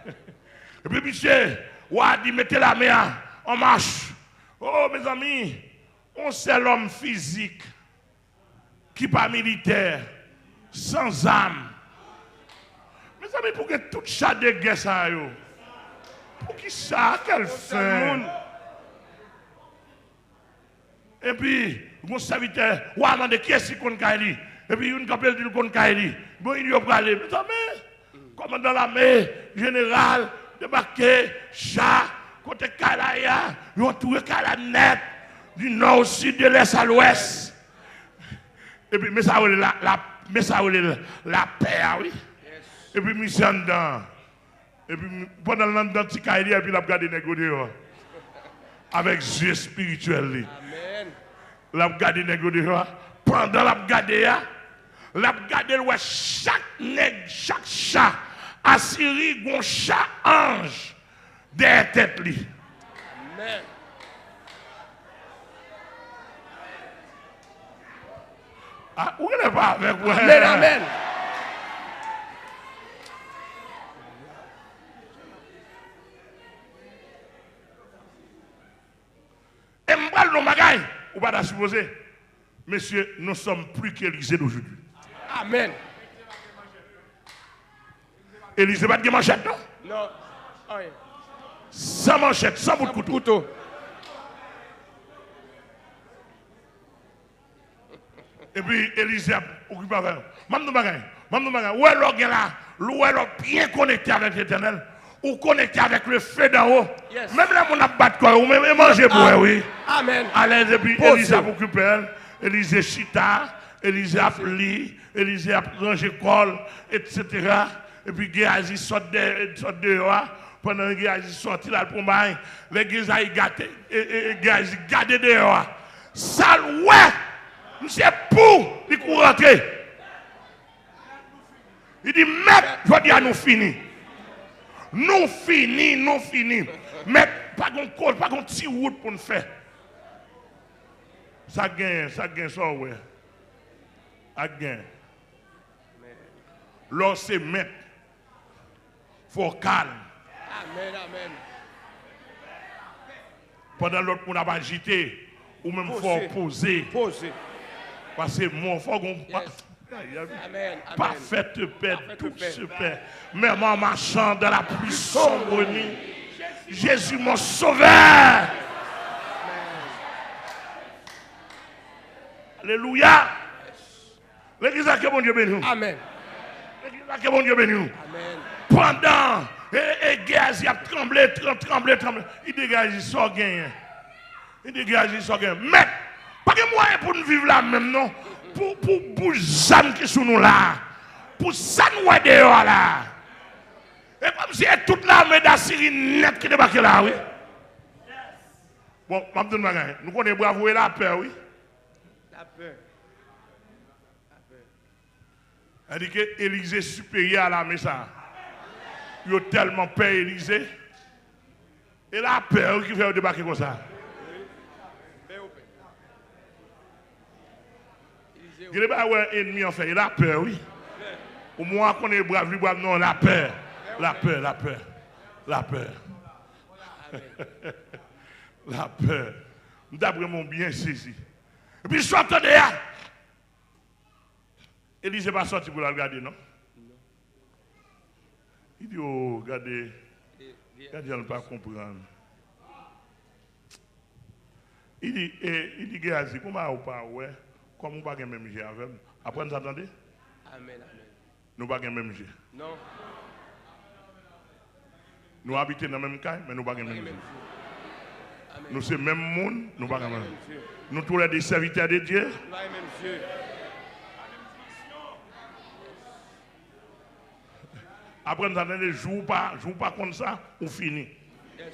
Et puis, monsieur, on a dit mettez la main en marche. Oh, mes amis, on sait l'homme physique qui n'est pas militaire, sans âme. Mes amis, pour que tout chat de guerre ça, pour qui ça, quel fin. Et puis, mon serviteur, on a demandé qui est-ce qu'on a dit. Et puis, une capelle dit qu'on a dit. Bon, il y a parlé. Mes amis, commandant l'armée, général, débarqué, chat, côté Kalaya, ils ont trouvé Kalanet, du nord au sud, de l'est à l'ouest. Et puis, mais ça la paix, oui. Et puis, mission en dedans. Et puis, pendant l'an petit Kaili, et puis, il a regardé les négociations. Avec yeux spirituels. Amen. Il a regardé les négociations. Pendant la regardé, chaque nègre, chaque chat, Assyrie, un chat ange, derrière tête. Amen. Ah, où est-ce pas avec vous? Amen, amen. Et m'bral nos bagailles, ou pas supposer. Messieurs, nous sommes plus qu'Élysée d'aujourd'hui. Amen. Élysée pas de manchette, non? Non. Sans manchette, sans bout de couteau. Et puis Élysée a occupé avec nous. Où est l'orgue là? Où est l'orgue bien connecté avec l'Éternel? Ou connecté avec le feu d'en haut? Yes. Même là, on a battu quoi? Ou même manger pour elle, oui. Amen. Allez, et puis Élysée a occupé elle. Élysée chita, Élysée a pli, Élysée a rangé col, etc. Et puis Géasi sort dehors. Pendant que Géasi sorti là pour moi, les Géasi gâté, Géasi gardé dehors. Sale, ouais! Monsieur pour, il court rentrer. Il dit, mec, je dis à nous fini. Nous fini. Mais pas de col, pas de petit route pour nous faire. Ça gagne, ça, ouais. Ça gagne. Lorsque c'est mettre, il faut calme. Amen. Pendant l'autre, on a pas agité, ou même il faut poser. Parce que mon faut qu'on. Amen. Parfaite paix, douce paix. Même en marchant dans la plus sombre nuit, Jésus mon sauveur. Alléluia. L'église a que bon Dieu béni. Amen. L'église a que bon Dieu béni. Amen. Pendant, Géasi a tremblé. Il dégage, il sort gain. Mais, pas que moyen pour nous vivre là même, non. Pour Jeanne qui sont nous là. Pour ça nous est dehors là. Et comme si toute l'armée d'Assyrie net qui débarque là, oui. Bon, nous connaissons bravo et la peur, oui. La peur. Elle dit que Élysée supérieur à l'armée ça. Il a tellement peur Élysée. Et la peur qui fait débarquer comme ça. Il n'est pas un ennemi en fait, il a peur, oui. Au moins qu'on est brave, non, la peur. La peur. La peur. D'après mon bien saisi. Et puis, sortez de là. Élise n'est pas sorti pour la regarder, non? Il dit, oh, regardez, regardez, on ne peut pas comprendre. Il dit, Géasi, comment on pas, ouais, comme on ne pas même jeu avec nous. Après, nous attendez? Amen, amen. Nous ne pas même jeu. Non. Nous habitons dans le même cas, mais nous ne pas même jeu. Nous sommes même monde, nous ne pas même jeu. Nous tous les des serviteurs de Dieu. Nous pas même jeu. Après, nous attendons, joue pas comme ça, on finit. Il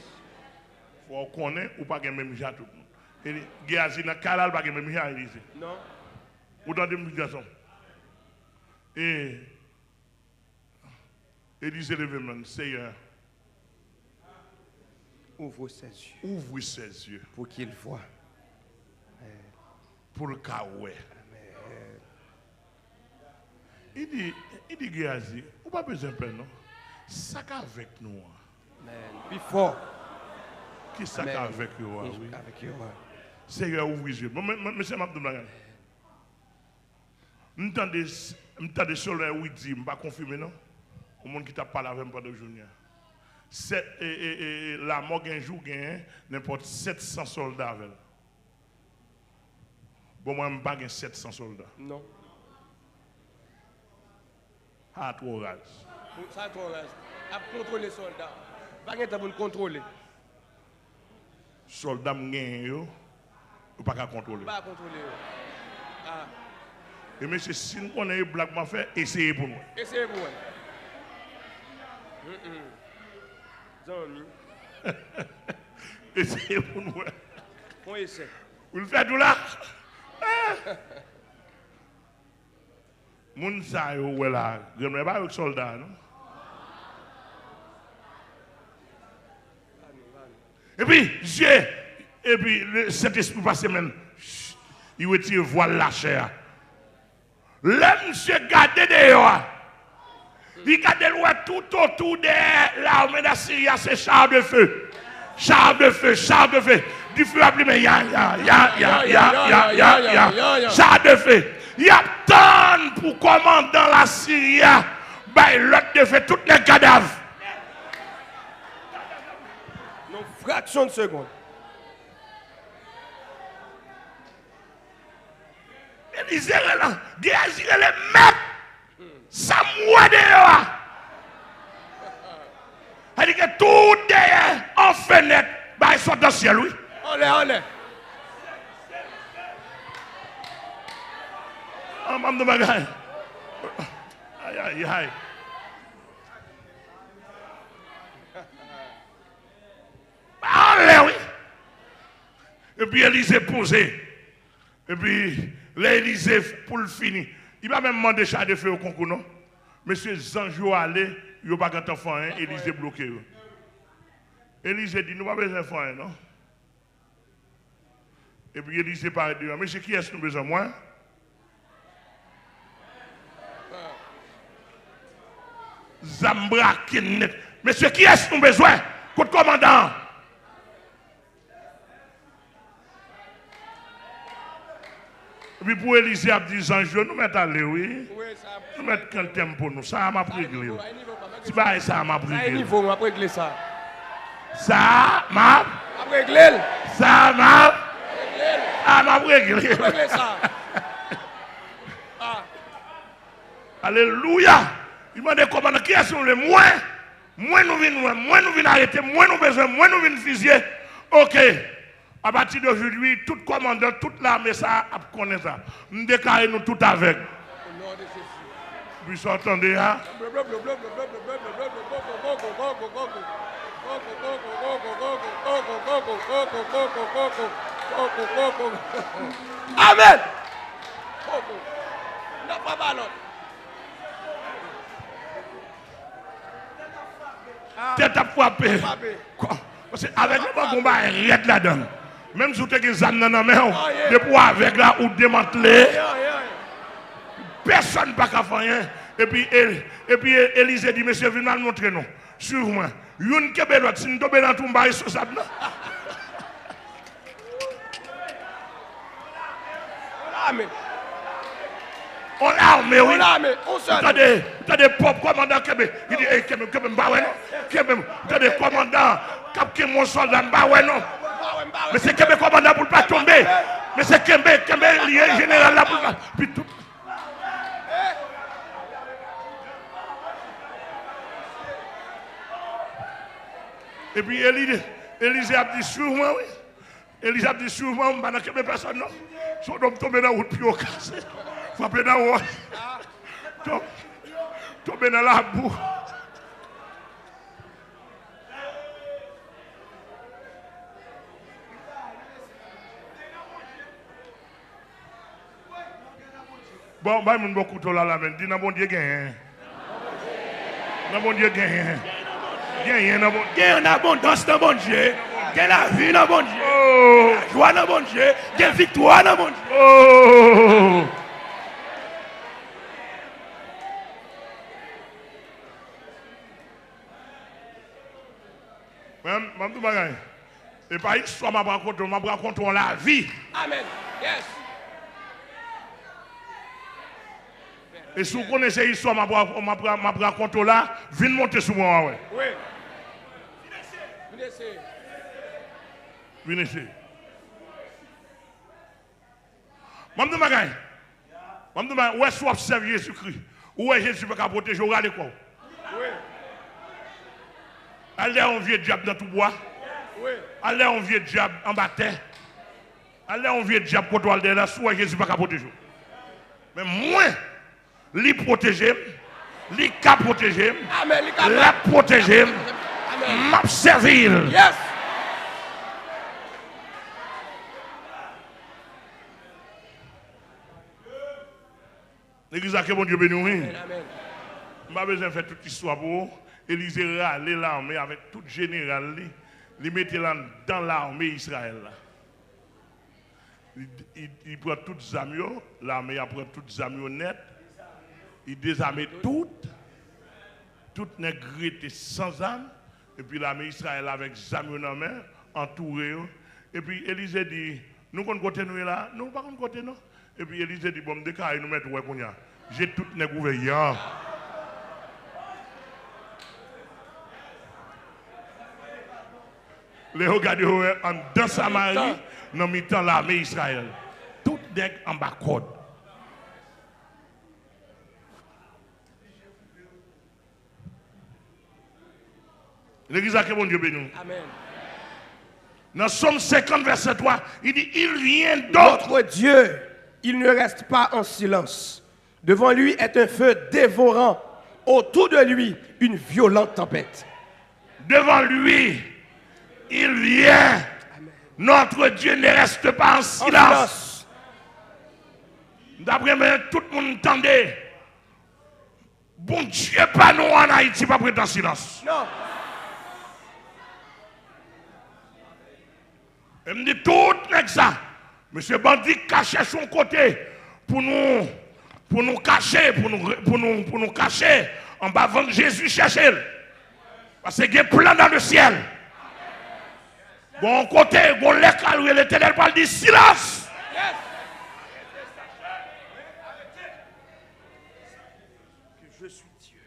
faut qu'on connaisse ou pas même jeu tout le monde. Et Géasi n'a pas de même jeu à Élise. Non. Autant de médiation. Et Élise levé, Seigneur. Ouvre ses yeux. Ouvre ses yeux. Pour qu'il voit. Pour le cas où. Il dit, Géasi, on n'a pas besoin de peine, non? Ça avec nous. Amen. Puis fort. Qui ça avec nous? Oui. Avec vous. Seigneur, ouvre les yeux. Monsieur Mabdoulaye. Je t'ai sur le oui dit, je ne vais pas confirmer, non? Au monde qui t'a parlé avec moi pendant le journée. La mort un jour gagne n'importe 700 soldats avec. Bon, moi, je n'ai pas 700 soldats. Non. À trop rage. Ça, trop rage. À contrôler les soldats. Pas de temps pour contrôler. Soldats gagnent, ou pas qu'à contrôler. Pas contrôler. Ah. Et monsieur, si nous connaissons les blagues, essayez pour nous. Essayez pour moi. Zami. Essayez pour nous. On essaie. Vous le faites tout là? Moun sa yo wè la, j'aimerais pas avec soldats, non? Et puis, cet esprit passé même, il retire voile la chair. Là, monsieur garde dehors. Il garde tout autour de l'armée d'Assyrie, c'est char de feu. Char de feu, char de feu. Du feu appelé, ya. Char de feu. Il y a tant pour commandant la Syrie, l'autre de fait tous les cadavres. Une fraction de seconde. Élise là, Géasi les mecs, ça mouait dehors. Elle dit que tout derrière, en fenêtre, ils sont dans le ciel, oui. On est. Maman de bagaille. Aïe. Allez, oui. Et puis Élise posé. Et puis l'Élysée pour le finir. Il va même demander char de feu au concours, non? Monsieur Zanjou allé, il n'y a pas d'enfant, Élise bloqué. Élise dit, nous n'avons pas besoin d'enfant, non? Et puis Élise parle de monsieur, qui est-ce que nous avons besoin de moi? Zambra Kinnet. Monsieur, qui est-ce que nous avons besoin? Côte commandant. Et puis pour Élise a dit, Zanjou, nous mettons aller, oui. Nous mettons qu'un thème pour nous. Ça m'a réglé. Si pas ça m'a réglé. Il faut régler ça. Ça m'a réglé. Ça m'a réglé. Réglé ça. Alléluia. Il m'a dit comment qui est-ce que nous moins nous venons arrêter, moins nous besoin, moins nous venons fusiller. Ok. À partir d'aujourd'hui, tout commandant, toute l'armée, ça, a connaît ça. Nous déclarons nous tout avec. Vous entendez, hein? Amen. Non, pas ballon. Tête à frapper. Parce que avec le bon combat, il est là-dedans. Même si vous avez des âmes dans la main, de pouvoir avec là ou démanteler, personne ne peut faire rien. Et puis Élise dit, monsieur, venez nous montrer nous. Suivez-moi. Youn kebe l'autre, si nous tombons dans tout le monde, Amen. On l'armée, oui. On l'armée, on seul. T'as des pauvres commandants qui il dit, Kembe, Mbaoué, non? Kembe, t'as des commandants qui ont mon soldat, Mbaoué, non? Mais c'est Kembe commandant pour ne pas tomber. Mais c'est Kembe général là pour pas. Puis tout. Et puis Élisée a dit sûrement, oui. Élisée a dit sûrement, je ne sais pas personne, non. Son homme tombe dans la route, puis au casse. Frapper dans la route. Tomber dans la boue. Bon, bah, mon beaucoup de la main. Dis, bon Dieu, gagne. Bon Dieu, gagne. Gagne, bon Dieu. Gagne en abondance dans bon Dieu. Gagne la vie dans bon Dieu. La joie dans bon Dieu. Gagne victoire dans bon Dieu. Oh! Même tout bagage. Et pas histoire, m'a raconte la vie. Amen. Yes. Et si vous connaissez l'histoire, m'a raconte là, viens monter sur moi. Ouais. Oui. Venez ici. Même tout bagage. Même tout bagage. Où est-ce que vous observez Jésus-Christ? Où est Jésus qui va protéger? Regardez quoi? Oui. Allez en vieux diable dans tout bois. Oui. Allez en vieux diable en bas terre. Allez en vieux diable pour toi là, soit Jésus pas protéger. Mais moi, lui protéger, lui cap protéger, la protéger, m'a servir. Yes. L'église a que bon Dieu béni. Amen. Je n'ai pas besoin de faire toute l'histoire pour vous. Élisée râlait l'armée avec tout général, il mettait dans l'armée Israël. Il prend toutes les armes, l'armée prend toutes les armes nettes, il désarme toutes nègres étaient sans armes, et puis l'armée Israël avec les armes dans la main, entourée. Et puis Élisée dit, nous qu'on côté nous là, nous pas qu'on côté non. Et puis Élisée dit, bon, déclarez nous mettre où qu'on y a. J'ai toutes les nègres ouvertes. Les regardez dans Samarie, dans le temps l'armée Israël. Tout nèg en bas code. L'église a que bon Dieu béni. Amen. Dans Somme 50, verset 3, il dit, il vient d'autre. Notre Dieu, il ne reste pas en silence. Devant lui est un feu dévorant. Autour de lui, une violente tempête. Devant lui, il vient. Amen. Notre Dieu ne reste pas en silence. D'après moi, tout le monde entendait. Bon Dieu, pas nous en Haïti, pas prêt en silence. Non. Il me dit tout n'est ça. Monsieur Bandit cachait son côté pour nous cacher, pour nous cacher. En bas de Jésus chercher. Parce qu'il y a un plan dans le ciel. Bon côté, bon l'école où l'Éternel parle dit silence. Yes. Que je suis Dieu.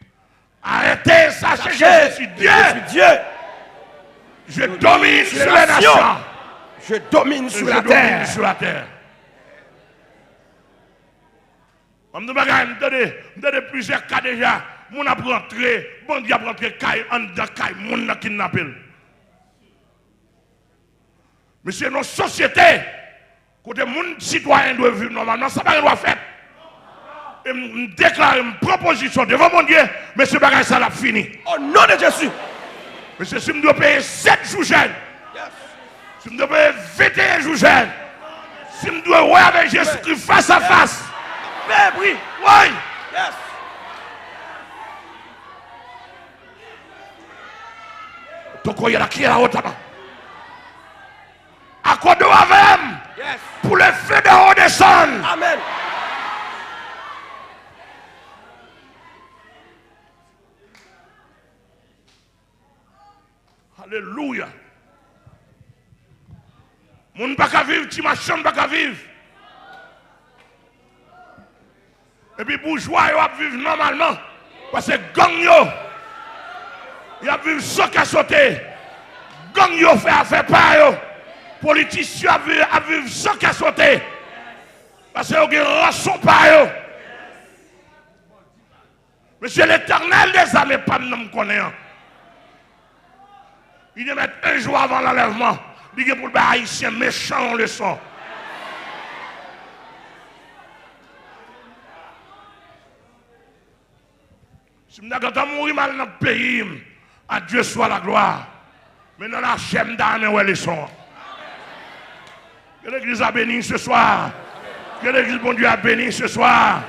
Arrêtez, sachez que je suis Dieu. Je suis Dieu. Je domine sur les nations. Je domine sur la terre. Sur la terre. Je me donne plusieurs cas déjà. Mon a rentré, bon Dieu a rentré, en dedans, mon a kidnappé. Mais c'est nos sociétés, côté mon citoyen doit vivre normalement, ça ne doit faire. Et me déclare une proposition devant mon Dieu, mais ce bagage ça l'a fini. Au nom de Jésus. Mais si je dois payer 7 jours jeunes, si je dois payer 21 jours jeunes, si je dois voir avec Jésus-Christ face à face. Mais oui. Oui. Yes. Donc il y a qui est là-haut là-bas. Accordez avec Yes. pour le feu de haut descendre. Amen. Alléluia. Mon pas qu'à vivre, tu ma chambre pas qu'à vivre. Et puis bourgeois, ils vivent normalement. Parce que gang yo, ils vivent sans qu'à sauter. Gang yo fait pas yo. Politiciens vivent sans qu'à sauter. Parce que ils ont rançon pas yo. Monsieur l'Éternel des armées, pas de nom connaît. Il y a un jour avant l'enlèvement. Il y a pour les haïtiens méchants en leçon. Si je suis mourir mal dans le pays, à Dieu soit la gloire. Mais dans la chaîne d'armée, où est leçon. Que l'église a béni ce soir. Que l'église, bon Dieu, a béni ce soir.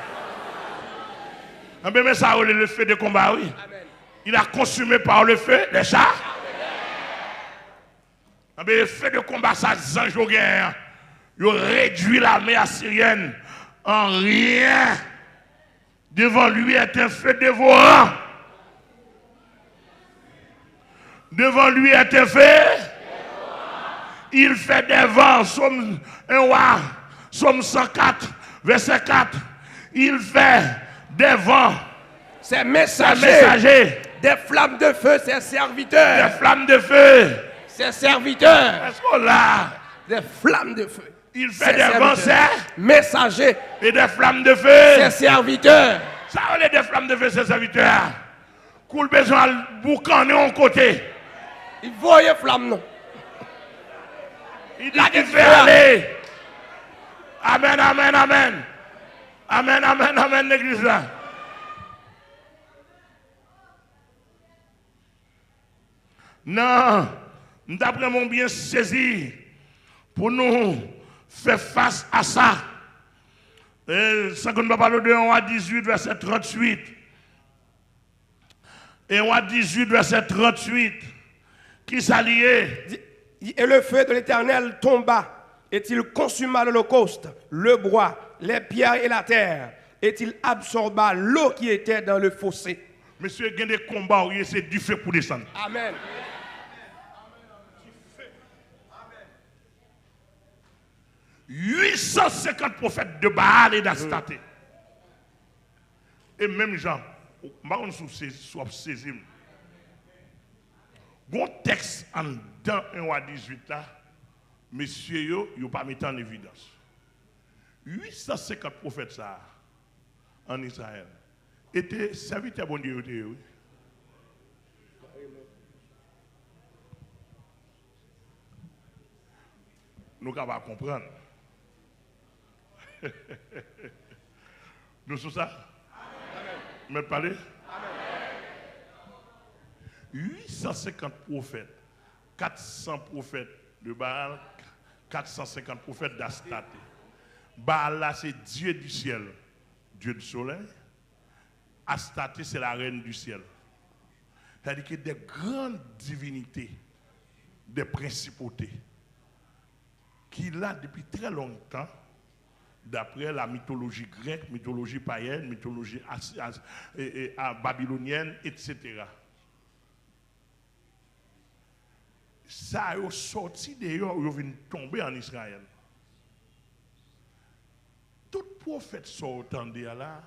Mais ça, le feu de combat, oui. Il a consumé par le feu des chars. Le feu de combat, ça, zange au guerre. Il réduit l'armée assyrienne en rien. Devant lui est un feu dévorant. Devant lui est un feu. Il fait des vents. Somme 104, verset 4. Il fait des vents. Ses messagers. Des flammes de feu, ses serviteurs. Des flammes de feu. Ses serviteurs. Est-ce qu'on l'a? Des flammes de feu. Il fait des vents, c'est messagers. Et des flammes de feu. Ses serviteurs. Ça, on est des flammes de feu, ses serviteurs. Coule besoin de boucaner en côté. Il voyait flamme, non? Il dit qu'il fait aller. Amen, amen, amen. Amen, amen, amen, l'église là. Non, d'après mon bien saisi, pour nous faire face à ça. Et ça qu'on va parler de 1 à 18, verset 38. Et 1 à 18, verset 38. Qui s'alliait? Et le feu de l'Éternel tomba, et il consuma l'holocauste, le bois, les pierres et la terre, et il absorba l'eau qui était dans le fossé. Monsieur, il y a des combats où c'est du feu pour descendre. Amen. 850 prophètes de Baal et d'Astaté. Et même Jean, je ne sais pas si saisi. Bon texte en dans 1 à 18 là, messieurs, ils n'ont pas mis en évidence. 850 prophètes ça, en Israël étaient serviteurs bon Dieu. Oui. Nous sommes capables de comprendre. Nous sommes ça? Mais parlez? 850 prophètes, 400 prophètes de Baal, 450 prophètes d'Astaté. Baal là c'est Dieu du ciel, Dieu du soleil. Astaté c'est la reine du ciel. C'est-à-dire que des grandes divinités, des principautés, qui là depuis très longtemps, d'après la mythologie grecque, mythologie païenne, mythologie babylonienne, etc. Ça a sorti d'ailleurs, ils viennent tomber en Israël. Tout prophète sortant de là,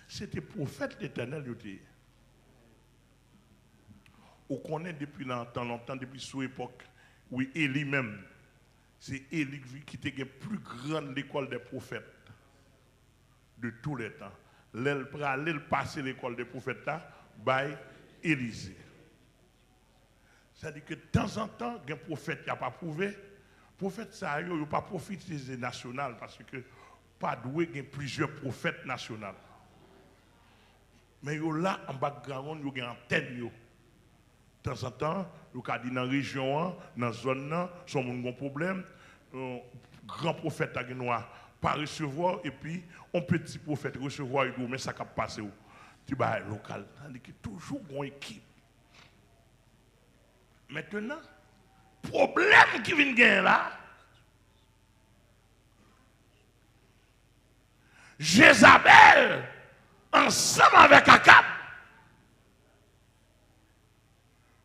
c'était prophète l'Éternel. On connaît depuis longtemps, depuis son époque, où Élie même, c'est Élie qui était la plus grande école des prophètes de tous les temps. Elle passer l'école des prophètes là, by Élisée. C'est-à-dire que de temps en temps, il y a un prophète qui n'a pas prouvé. Le prophète, ça n'a pas profité des nationales parce que pas doué, il y a plusieurs prophètes nationaux. Mais là, en background, il y a une antenne. De temps en temps, il y a dans la région, dans la zone, si on a un problème, un grand prophète a pas recevoir, et puis un petit prophète recevoir, il dit, mais ça va passer où? Tu vas local. C'est-à-dire qu'il y a toujours une équipe. Maintenant, problème qui vient gagner là, Jézabel, ensemble avec Akab,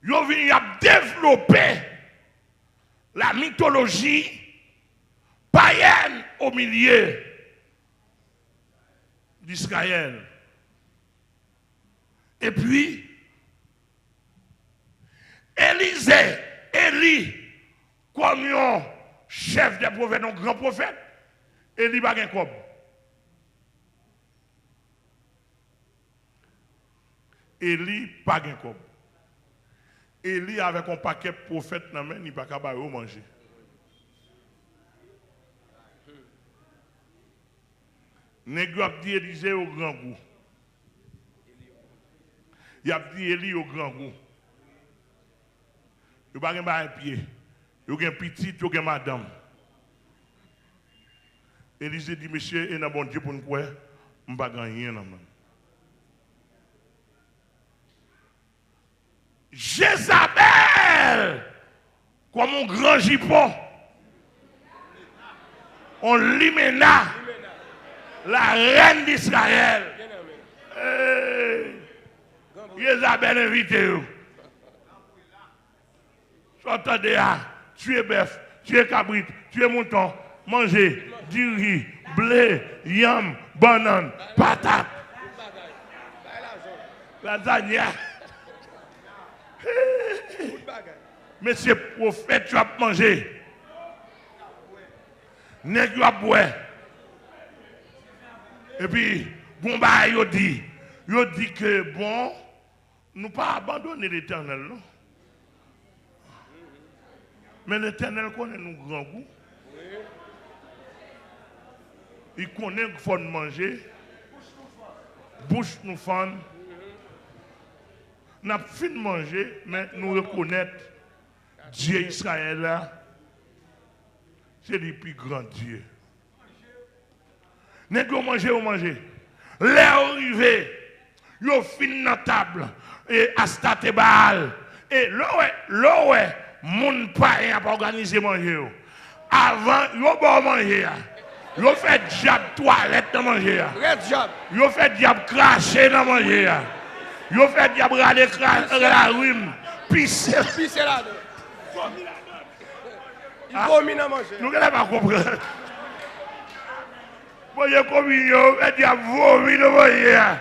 ils ont développé la mythologie païenne au milieu d'Israël. Et puis, Élie, comme un chef des prophètes, un grand prophète, Élie n'a pas de cob. Élie pas de cob. Élie avec un paquet de prophètes, il n'a pas qu'à manger. Nèg a dit Élisée au grand goût. Il a dit Élie au grand goût. Il n'a pas un pied. Il a un petit, il a madame. Élisée dit, monsieur, il y a un bon Dieu pour nous croire, je ne vais pas gagner. Jézabel, comme un grand jupon, on limena la reine d'Israël. Jézabel invité. Entendez, tu es bœuf, tu es cabrit, tu es mouton, manger du riz, blé, yam, banane, patate, lasagne. Monsieur prophète, tu as mangé. Nèg tu as boire. Et puis, bon bah, il dit que bon, nous pas abandonner l'Éternel, non? Mais l'Éternel connaît nous grand goût. Il connaît qu'il faut manger. Bouche nous fend. Nous avons fini de manger, mais nous reconnaissons Dieu Israël là. C'est le plus grand Dieu. Nous avons mangé. L'air arrivé. Nous avons fini dans la table. Et à State Baal. Et là, moun païen pour organiser manger. Avant, yo bon manger. Yo fait diable toilette dans manger. Yo fait diable cracher dans manger. Yo fait diable râler la rue, pisser là. Il vomit dans manger. Nous n'allons pas comprendre. Voyez comme yo fait diable vomit dans manger.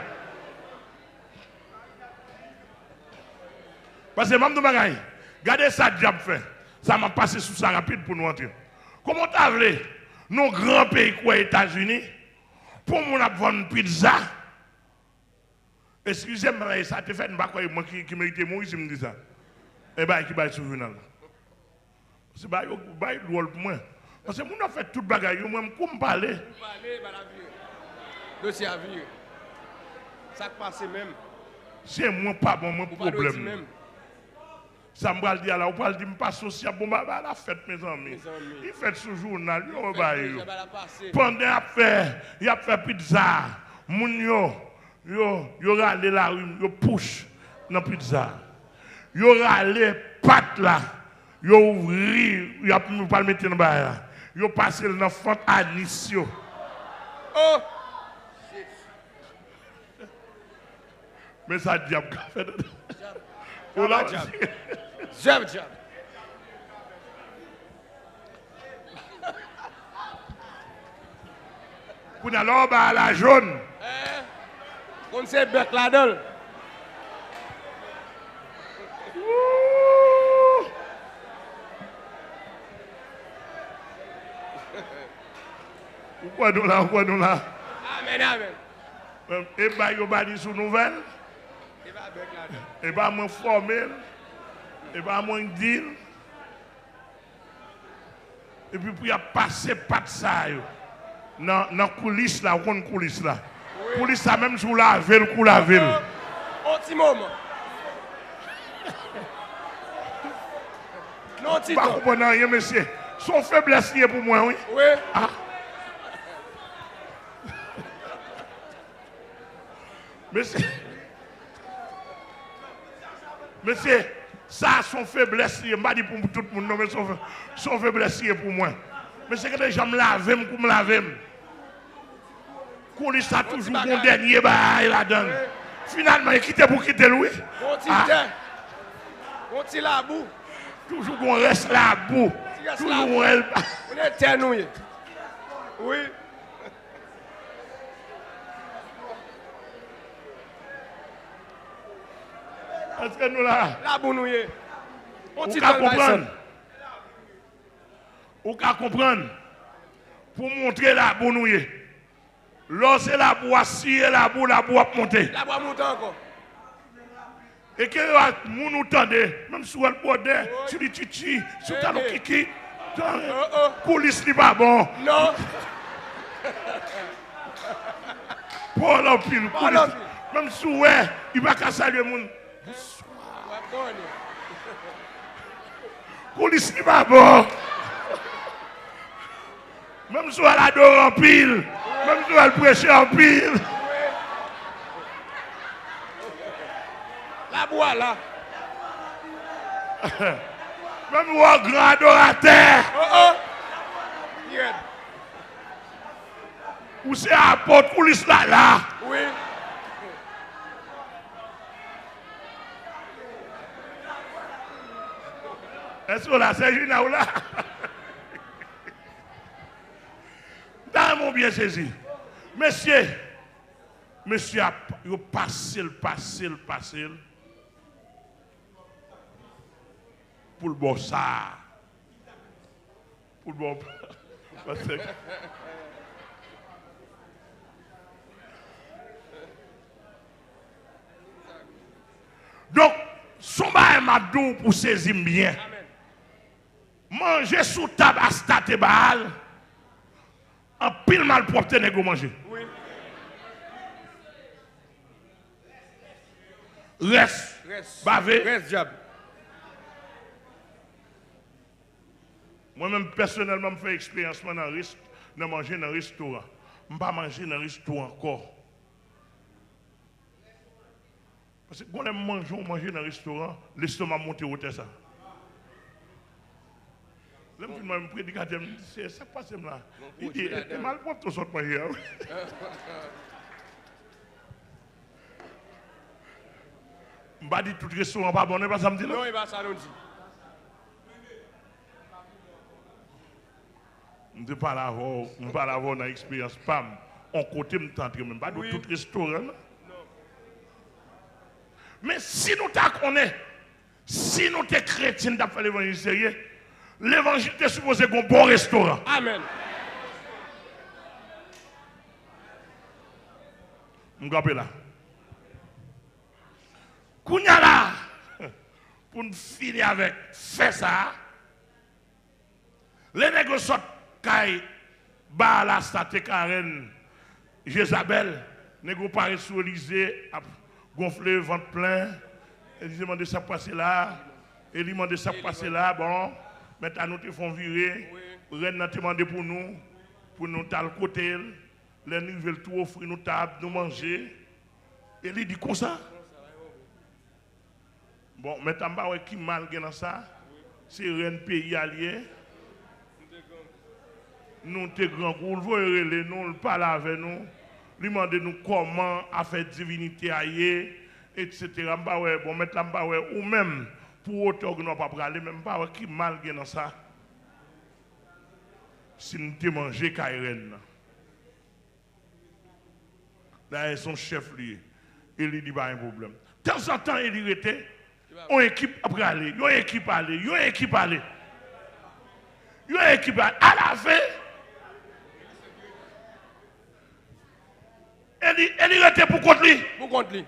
Parce que même de bagaille. Regardez ça, diable fait. Ça m'a passé sous ça rapide pour nous entrer. Comment t'as voulu, nos grands pays quoi, États-Unis, pour nous vendre pizza? Excusez-moi, ça te fait pas quoi, moi qui mérite mourir si je me dis ça. Et bien, qui va être journal. C'est pas le rôle pour moi. Parce que nous avons fait tout le bagage, moi, je me parler. Dossier à vie. Ça passe même. C'est moi pas bon, mon problème. Ça me va dire là, on parle de pas sociable, bon, bah, la fête, mes amis. Il fait ce journal, pendant il a fait pizza, moun yo râle la rue, yo push dans pizza. Yo râle pâte là, yo ouvri, yo pas le mettre dans bas. Yo passé dans fente anis yo. Oh! Mais ça diable qu'a fait. Jab. Pour nous aller à la jaune. On sait bec là-dedans. Pourquoi nous là? Amen. Et bien, il y a des nouvelles. Et bien, moi formel. Et bien, moi dire. Et puis, pour y passer pas de ça. Dans la coulisse là, on coulisse là. Coulisse ça même sur la ville, pour la ville. Un petit moment. Non, tu pas comprendre rien, monsieur. Son faiblesse liée pour moi, oui. Oui. Ah. Monsieur, ça, son faiblesse liée, je ne pas dit pour tout le monde, mais son faiblesse liée pour moi. Mais c'est que les gens me lavent, pour me laver. Coulisse a toujours mon dernier bail là-dedans. Finalement, il quitte pour quitter lui. On tire la boue. Toujours qu'on reste la boue. Toujours on est. On est éternouillé. Oui. Est-ce que nous là? La bounouye. On Ou t'y qu'à donne comprendre? Ou qu'à comprendre? Pour montrer la bounouye. Lorsque la boue assis, la boue a monté. La boue monte encore. Et que nous nous tendons, même sur le bordel, sur les titi, sur le kiki, coulisses n'est pas bon. Non. Pour l'empile, même si il va pas saluer le monde. Coulisses n'est pas bon. Même si elle adore en pile, même si elle prêche en pile. La bois là. Même si elle grand adorateur. Ou c'est à porte coulisses là. Oui. Est-ce que là, c'est Gina ou là? Dans mon bien saisi. Monsieur a passé. Pour le bon ça. Pour le bon. Donc, son bain m'a dou pour saisir bien. Manger sous table à state bal. En pile mal propre nègre manger. Oui. Reste. Bavé. Reste diable. Moi-même, personnellement, je fais expérience dans manger dans un restaurant. Je ne vais pas manger dans un restaurant encore. Parce que quand on manger dans un restaurant, l'estomac monte au ça. Là, je me prédicateur, c'est ça passe là. Il dit, c'est mal propre tout ça de manger. Je ne vais pas dire tout restaurant pas bon, pas ça me dit non. Non, il va ça nous dit. Je ne pas l'avoir dans l'expérience PAM. On côté me tente même pas de tout restaurant. Non. Mais si nous t'acconnons, si nous t'es chrétien d'après l'évangile sérieux, l'évangile est supposé être un bon restaurant. Amen. Je suis là. Kounya là, pour nous finir avec, fait ça. Les nègres sortent, Kai, Bala, State, Karen, Jézabel, nègres paraissent sur l'Élysée, gonfler, ventre plein. Et ils demandent ça passer là. Et ils demandent ça passer là. Bon, maintenant nous te font virer. Reine n'a demandé pour nous t'al côté. Les nous veulent tout offrir, nous table, nous manger. Et il dit comme ça. Bon, maintenant, qui mal dans ça? C'est Reine pays allié. Nous sommes grands groupes, nous parlons avec nous. Lui demandez nous comment a fait divinité ailleurs, etc. Bon, maintenant, ou même pour autant que nous ne pas parler, même pas qui mal dans ça. Si nous te mangé Kairen. Là, son chef lui, il lui dit pas un problème. De temps en temps, il était, on équipe après aller, on équipe aller, on équipe aller. On équipe aller. À la fin, elle était pour contre lui. Pour contre lui.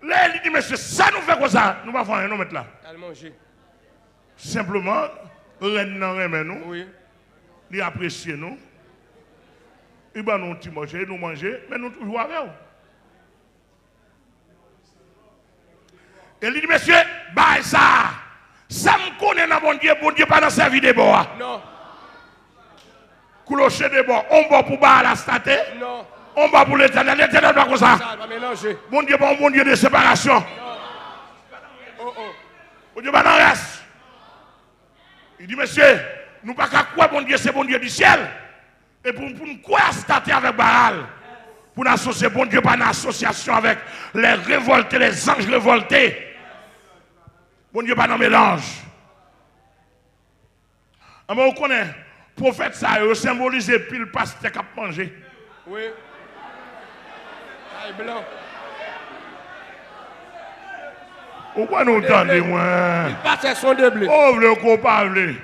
Là, il dit, monsieur, ça nous fait quoi ça? Nous ne pouvons pas faire un mettre là. Elle manger. Simplement, reine nan remet nous. Oui. Il apprécie nous. Il va nous manger, nous manger, mais nous toujours avec vous. Et il dit, monsieur, bah ça. Ça me connaît dans bon Dieu pas dans servir de bois. Non. Clocher de bois, on va pour bas la state. Non. On va pour l'éternel, l'éternel pas comme ça. Ça va mélanger. Bon Dieu, bon Dieu de séparation. Non. Oh oh. Bon Dieu, pas dans le reste. Il dit, monsieur, nous pas qu'à quoi bon Dieu, c'est bon Dieu du ciel. Et pour nous quoi stater avec Baal. Pour nous associer bon Dieu, pas une association avec les révoltés, les anges révoltés. Bon Dieu, pas dans mélange. Mais on connaît, prophète ça, il symbolise pile pasteur qui a mangé. Oui. Taille blanc. Pourquoi nous entendez, moi? Il passait son de blé. Oh, le qu'on parle. Oui.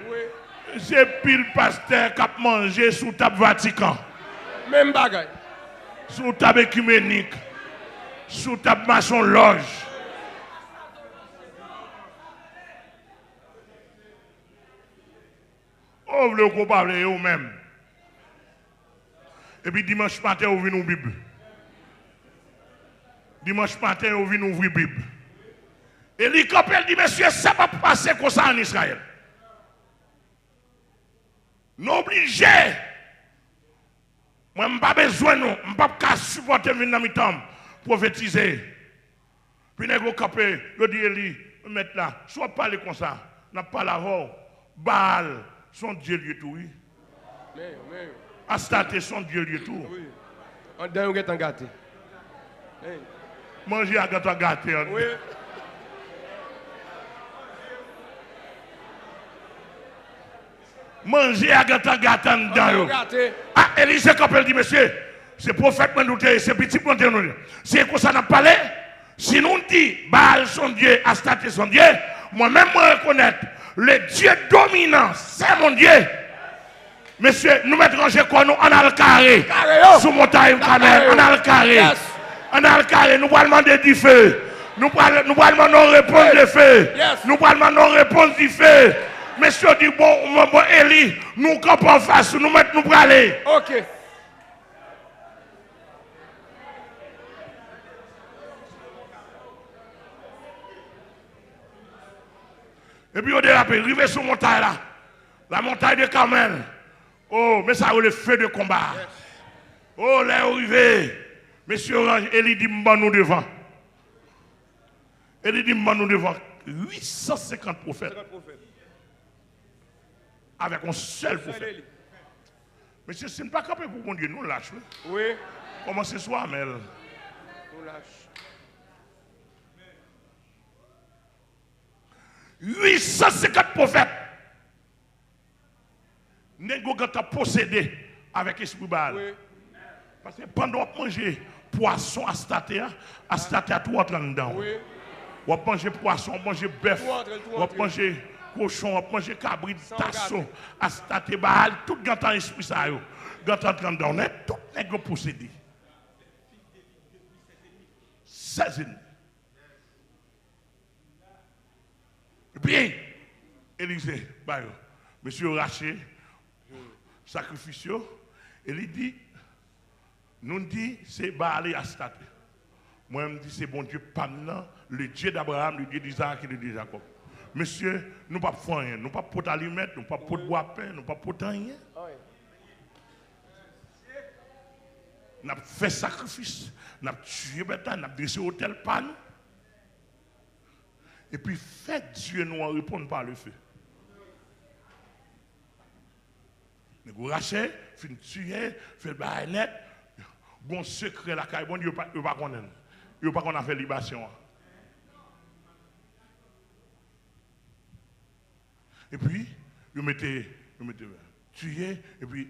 C'est pile pasteur qui a mangé sous table Vatican. Même bagaille. Sous table écuménique. Sous table maçon loge. Oh, le qu'on parle, vous-même. Et puis dimanche matin, vous venez ouvrir la Bible. Dimanche matin, vous venez ouvrir la Bible. Et l'Écope dit, monsieur, ça va passer comme ça en Israël. Nous obligés. Moi, je n'ai pas besoin, je n'ai pas supporter venir dans mes temps, prophétiser. Puis, nous avons capé, je dis, Eli, mettre là, soit parler comme ça, n'a pas la voix. Baal, son Dieu lieu tout, oui. Astarté, son Dieu lieu tout. Oui. On donne un gâté. Manger à gâteau gâté. Oui. Manger à gâteau gâté dedans. Ah, Élisée Capel dit, monsieur, c'est prophète Mandouté, c'est petit Mandouté. C'est comme ça n'a parlé. Si nous dit, Baal son Dieu, Astarté son Dieu, moi-même, je reconnais, le Dieu dominant, c'est mon Dieu. Monsieur, nous mettons chez quoi nous en a le carré. Sous montagne Carmel, on a le carré. On a le carré, nous allons demander du feu. Nous allons demander réponse du feu. Nous allons demander réponse du feu. Monsieur dit, bon, Eli, nous campons en face, nous mettons pour aller. Ok. Et puis, on dérape, arrivé sur la montagne là. La montagne de Carmel. Oh, mais ça a le feu de combat. Oh, là, arrivé. Monsieur Orange, Eli dit, nous devant. Eli dit, nous devant. 850 prophètes. Avec un seul prophète. Monsieur, ce n'est pas capable pour mon Dieu, nous lâche. Oui. Comment ce soir, Mel? Nous lâche. 850 prophètes. Négo a possédé avec l'esprit Baal. Oui. Parce que pendant qu'on mange poisson à Statéa tout entre dedans. Oui. On mange poisson, on mange bœuf, on mange cochon, on mange cabrit, tasson, à Statéa Baal, tout le temps esprit ça yo. Ganta dedans, on est tout négo possédé. 16. Et puis, Élisée, monsieur Raché, sacrifice, et il dit, nous dit, c'est Baal à Stat. Moi, je me dis, c'est bon Dieu, Pamna, le Dieu d'Abraham, le Dieu d'Isaac et le Dieu de Jacob. Monsieur, nous ne pouvons pas faire rien, nous ne pouvons pas porter aliments, nous ne pouvons pas porter bois pain, nous ne pouvons pas porter rien. Nous avons fait sacrifice, nous avons tué bêta, nous avons dressé hôtel par nous. Et puis, faites Dieu nous répondre par le feu. Nous rachetons, fin tuer, fait le bail net, bon secret la caille, bon Dieu, il ne pas connaître. Il ne pas qu'on a fait libation. Et puis, vous mettez tuer, et puis,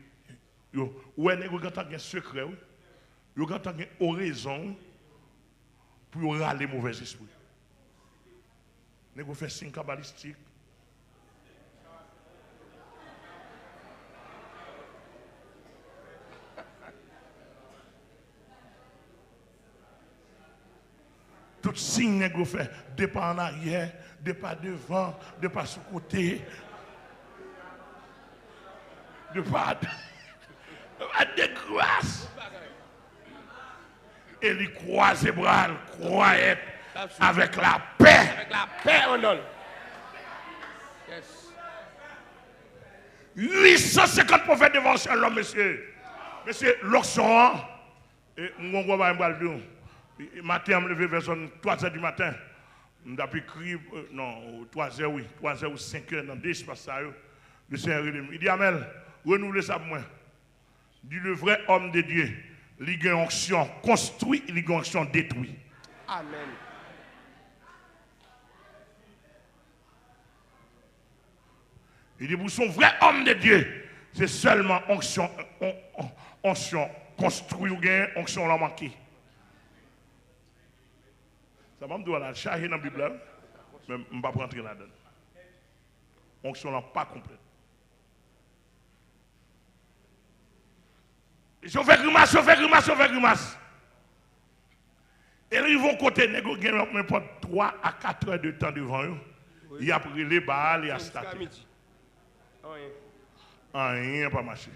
ouais, vous avez un secret, vous avez une oraison pour râler les mauvais esprits. Vous faites signe kabbalistique. Tout signe que vous faites, de pas en arrière, de pas devant, de pas sur côté, de pas de grâce. Et il croise les bras, croyait avec la paix. Avec la paix, on donne. Yes. 850 prophètes devant l'homme, monsieur. Monsieur, l'oxon, et mon gros va me dire. Matin, je me levé vers 3h du matin. Je suis écrit, non, 3h, oui, 3h ou 5h dans des espaces. Le Seigneur, il dit, Amel, renouvelez ça pour moi. Dit le vrai homme de Dieu, il y a une onction construit, il y a une onction détruit. Amen. Il dit, pour son vrai homme de Dieu, c'est seulement onction construit ou bien onction l'a manqué. Ça m'a dit, la charge dans la Bible, mais je ne vais pas rentrer là-dedans. Onction n'est pas complète. Je fais grimace, je fais grimace, je fais grimace. Et ils vont côté, ils ont 3 à 4 heures de temps devant eux. Il y a pris les balles et a staté. Rien pas marché.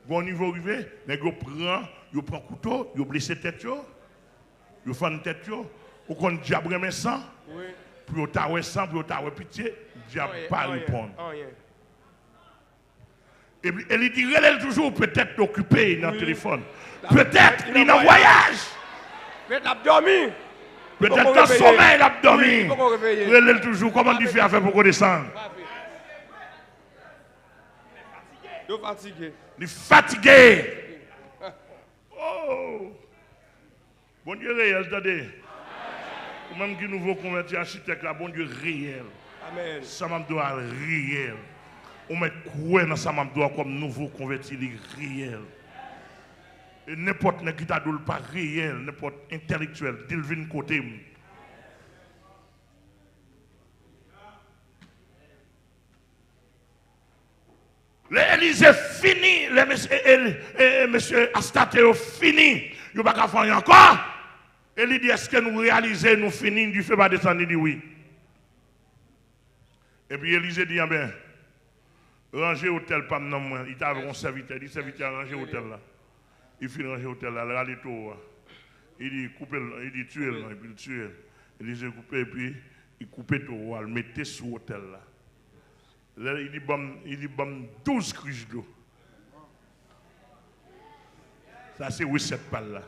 Bon niveau arrivé, ils prennent couteau, ils blessent tête, ils font tête, ils font diable mais sang, puis ils ont sang, puis ils ont pitié, diable pas répondre. Et puis il dit, elle est toujours peut-être occupée dans le téléphone. Peut-être il est en voyage. Peut-être l'abdomen. Peut-être dans sommeil l'abdomen. Elle est toujours, comment tu fais à faire pour redescendre? Il est fatigué. Il est fatigué. Oh! Bon Dieu réel, attendez. Même qui nouveau converti architecte, là, bon Dieu réel. Amen. Ça m'a doit réel. On met quoi dans ça m'a doit comme nouveau converti, il est réel. Et n'importe qui t'a dit pas réel, n'importe intellectuel, il vient côté. L'Élysée fini, monsieur Astate fini, il n'y a pas qu'à faire encore. Et il dit, est-ce que nous réalisons, nous finissons, du fait pas descendre, il dit oui. Et puis Élysée dit, ah ben, ranger l'hôtel, pas non moins, il t'a un serviteur, il dit, serviteur, ranger l'hôtel là. Il finit ranger l'hôtel là, il râle tout. Il dit, coupez, il dit, tuez-le, et puis il tue. Élysée coupe, et puis il coupe tout, il mettait sur l'hôtel là. Là, il dit, 12 cruches d'eau. Ça, c'est 8-7 balles là.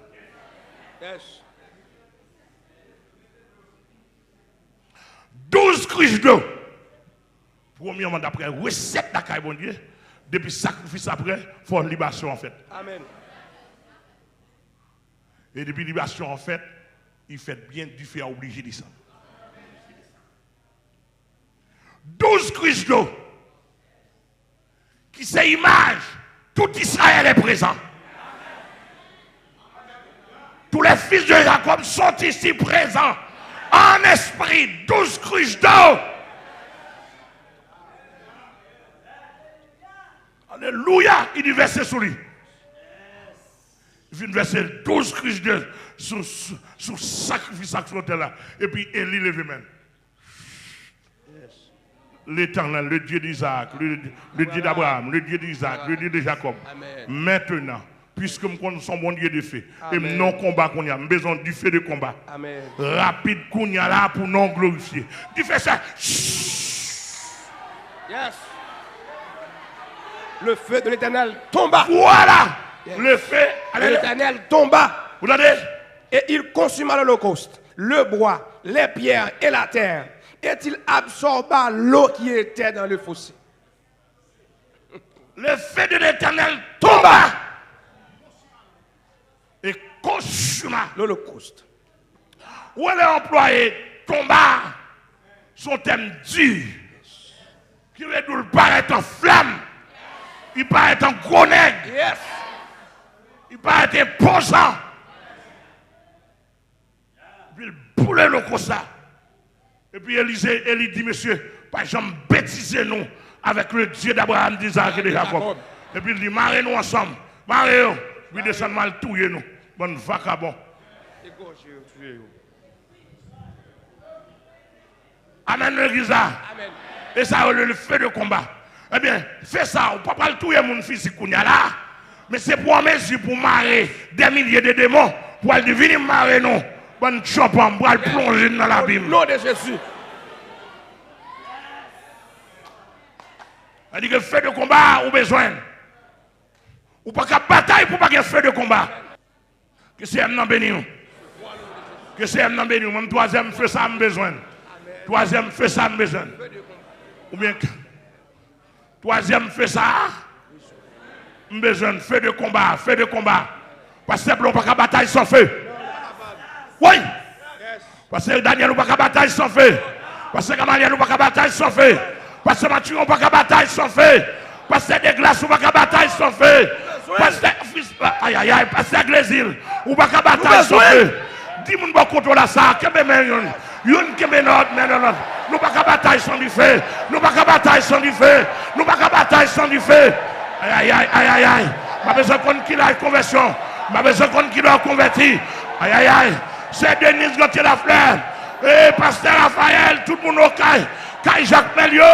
Yes. 12 cruches d'eau. Premièrement, d'après recette d'accueil, bon Dieu. Depuis sacrifice après, il faut une libation en fait. Amen. Et depuis libation en fait, il fait bien du fait obligé de ça. 12 cruches d'eau. Qui c'est image, tout Israël est présent. Tous les fils de Jacob sont ici présents. En esprit, 12 cruches d'eau. Alléluia, il dit verset sur lui. Il vient verser 12 cruches d'eau sur sacrifice à l'autel là. Et puis Élie lève même. L'Éternel, le Dieu d'Isaac, le Dieu d'Abraham, le Dieu d'Isaac, le Dieu de Jacob. Amen. Maintenant, puisque nous sommes bon Dieu de feu, et non combat qu'on a, besoin du feu de combat. Amen. Rapide qu'on y a là pour non glorifier. Tu fais ça. Yes. Le feu de l'Éternel tomba. Voilà. Yes. Le feu de l'Éternel tomba. Vous l'avez? Et il consuma l'holocauste, le bois, les pierres et la terre. Et il absorba l'eau qui était dans le fossé. Le feu de l'Éternel tomba et consuma l'holocauste. Où elle est employée tomba, son thème dur, qui veut paraître en flamme, il paraît en gros nègre, yes. Il paraît imposant, puis il boule le comme ça. Et puis Élie dit, monsieur, pas jamais bêtiser nous avec le Dieu d'Abraham, d'Isaac et de Jacob. Et puis il dit, marrez-nous ensemble. Marrez-nous. Puis descend mal touyer nous. Bonne vacabon. Amen, l'église. Amen. Et ça, le feu de combat. Eh bien, fais ça. On ne peut pas le touyer mon physique qu'on y a là. Mais c'est pour mesure pour marrer des milliers de démons. Pour aller venir marrer nous. Bonne chopin, pour aller plonger dans l'abîme. Au nom de Jésus. Elle dit que feu de combat, ou besoin. Ou pas qu'à bataille pour pas qu'il y ait feu de combat. Que c'est un béni. Que c'est un béni. Même troisième feu, ça a besoin. Troisième feu, ça a besoin. Ou bien, troisième feu, ça a besoin. Feu de combat, feu de combat. Parce que on pas qu'à bataille sans feu. Oui. Parce que Daniel n'a pas de bataille sans feu. Parce que Gamaliel n'a pas de bataille sans feu. Parce que Mathieu n'a pas de bataille sans feu. Parce que des glaces n'a pas de bataille sans feu. Parce que Glésil n'a pas de bataille sans feu. 10 moun ba contrôle ça, kembe men yon. Yon kembe notre, mais non. Nous pas qu'à bataille sans du feu. Nous pas qu'à bataille sans du feu. Nous pas qu'à bataille sans du feu. Aïe aïe aïe aïe aïe. M'a besoin qu'on qui la conversion. M'a besoin qu'on qui doit convertir. Aïe aïe aïe. C'est Denise Gauthier la fleur. Et pasteur Raphaël, tout le monde au caille. Caille Jacques Melio.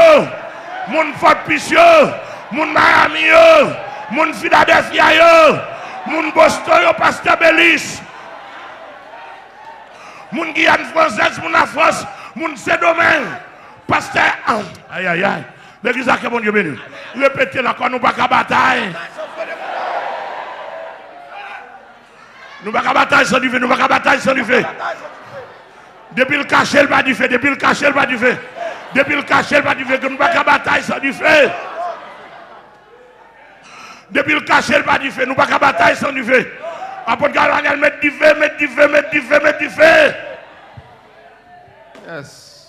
Moun Fort Picieux. Moun Miami yo. Moun Philadelphia yo. Moun Boston yo, pasteur Bellis. Moun Guyane française, moun la France. Moun Saint-Domingue. Pasteur. Aïe aïe aïe. L'église a que bon Dieu béni. Répétez là quand nous pas qu'à bataille. Nous pas qu'à bataille sans du feu. Nous pas qu'à bataille sans du feu. Depuis le cachet, le bas du feu. Depuis le cachet, le bas du feu. Depuis le cachet, le bas du feu. Que nous pas qu'à bataille sans du feu. Depuis le cachet, le bas du feu. Nous pas qu'à bataille sans du feu. Apôtre Galvaniel, mettre du feu, mettre du feu, mettre du feu, mettre du feu. Yes.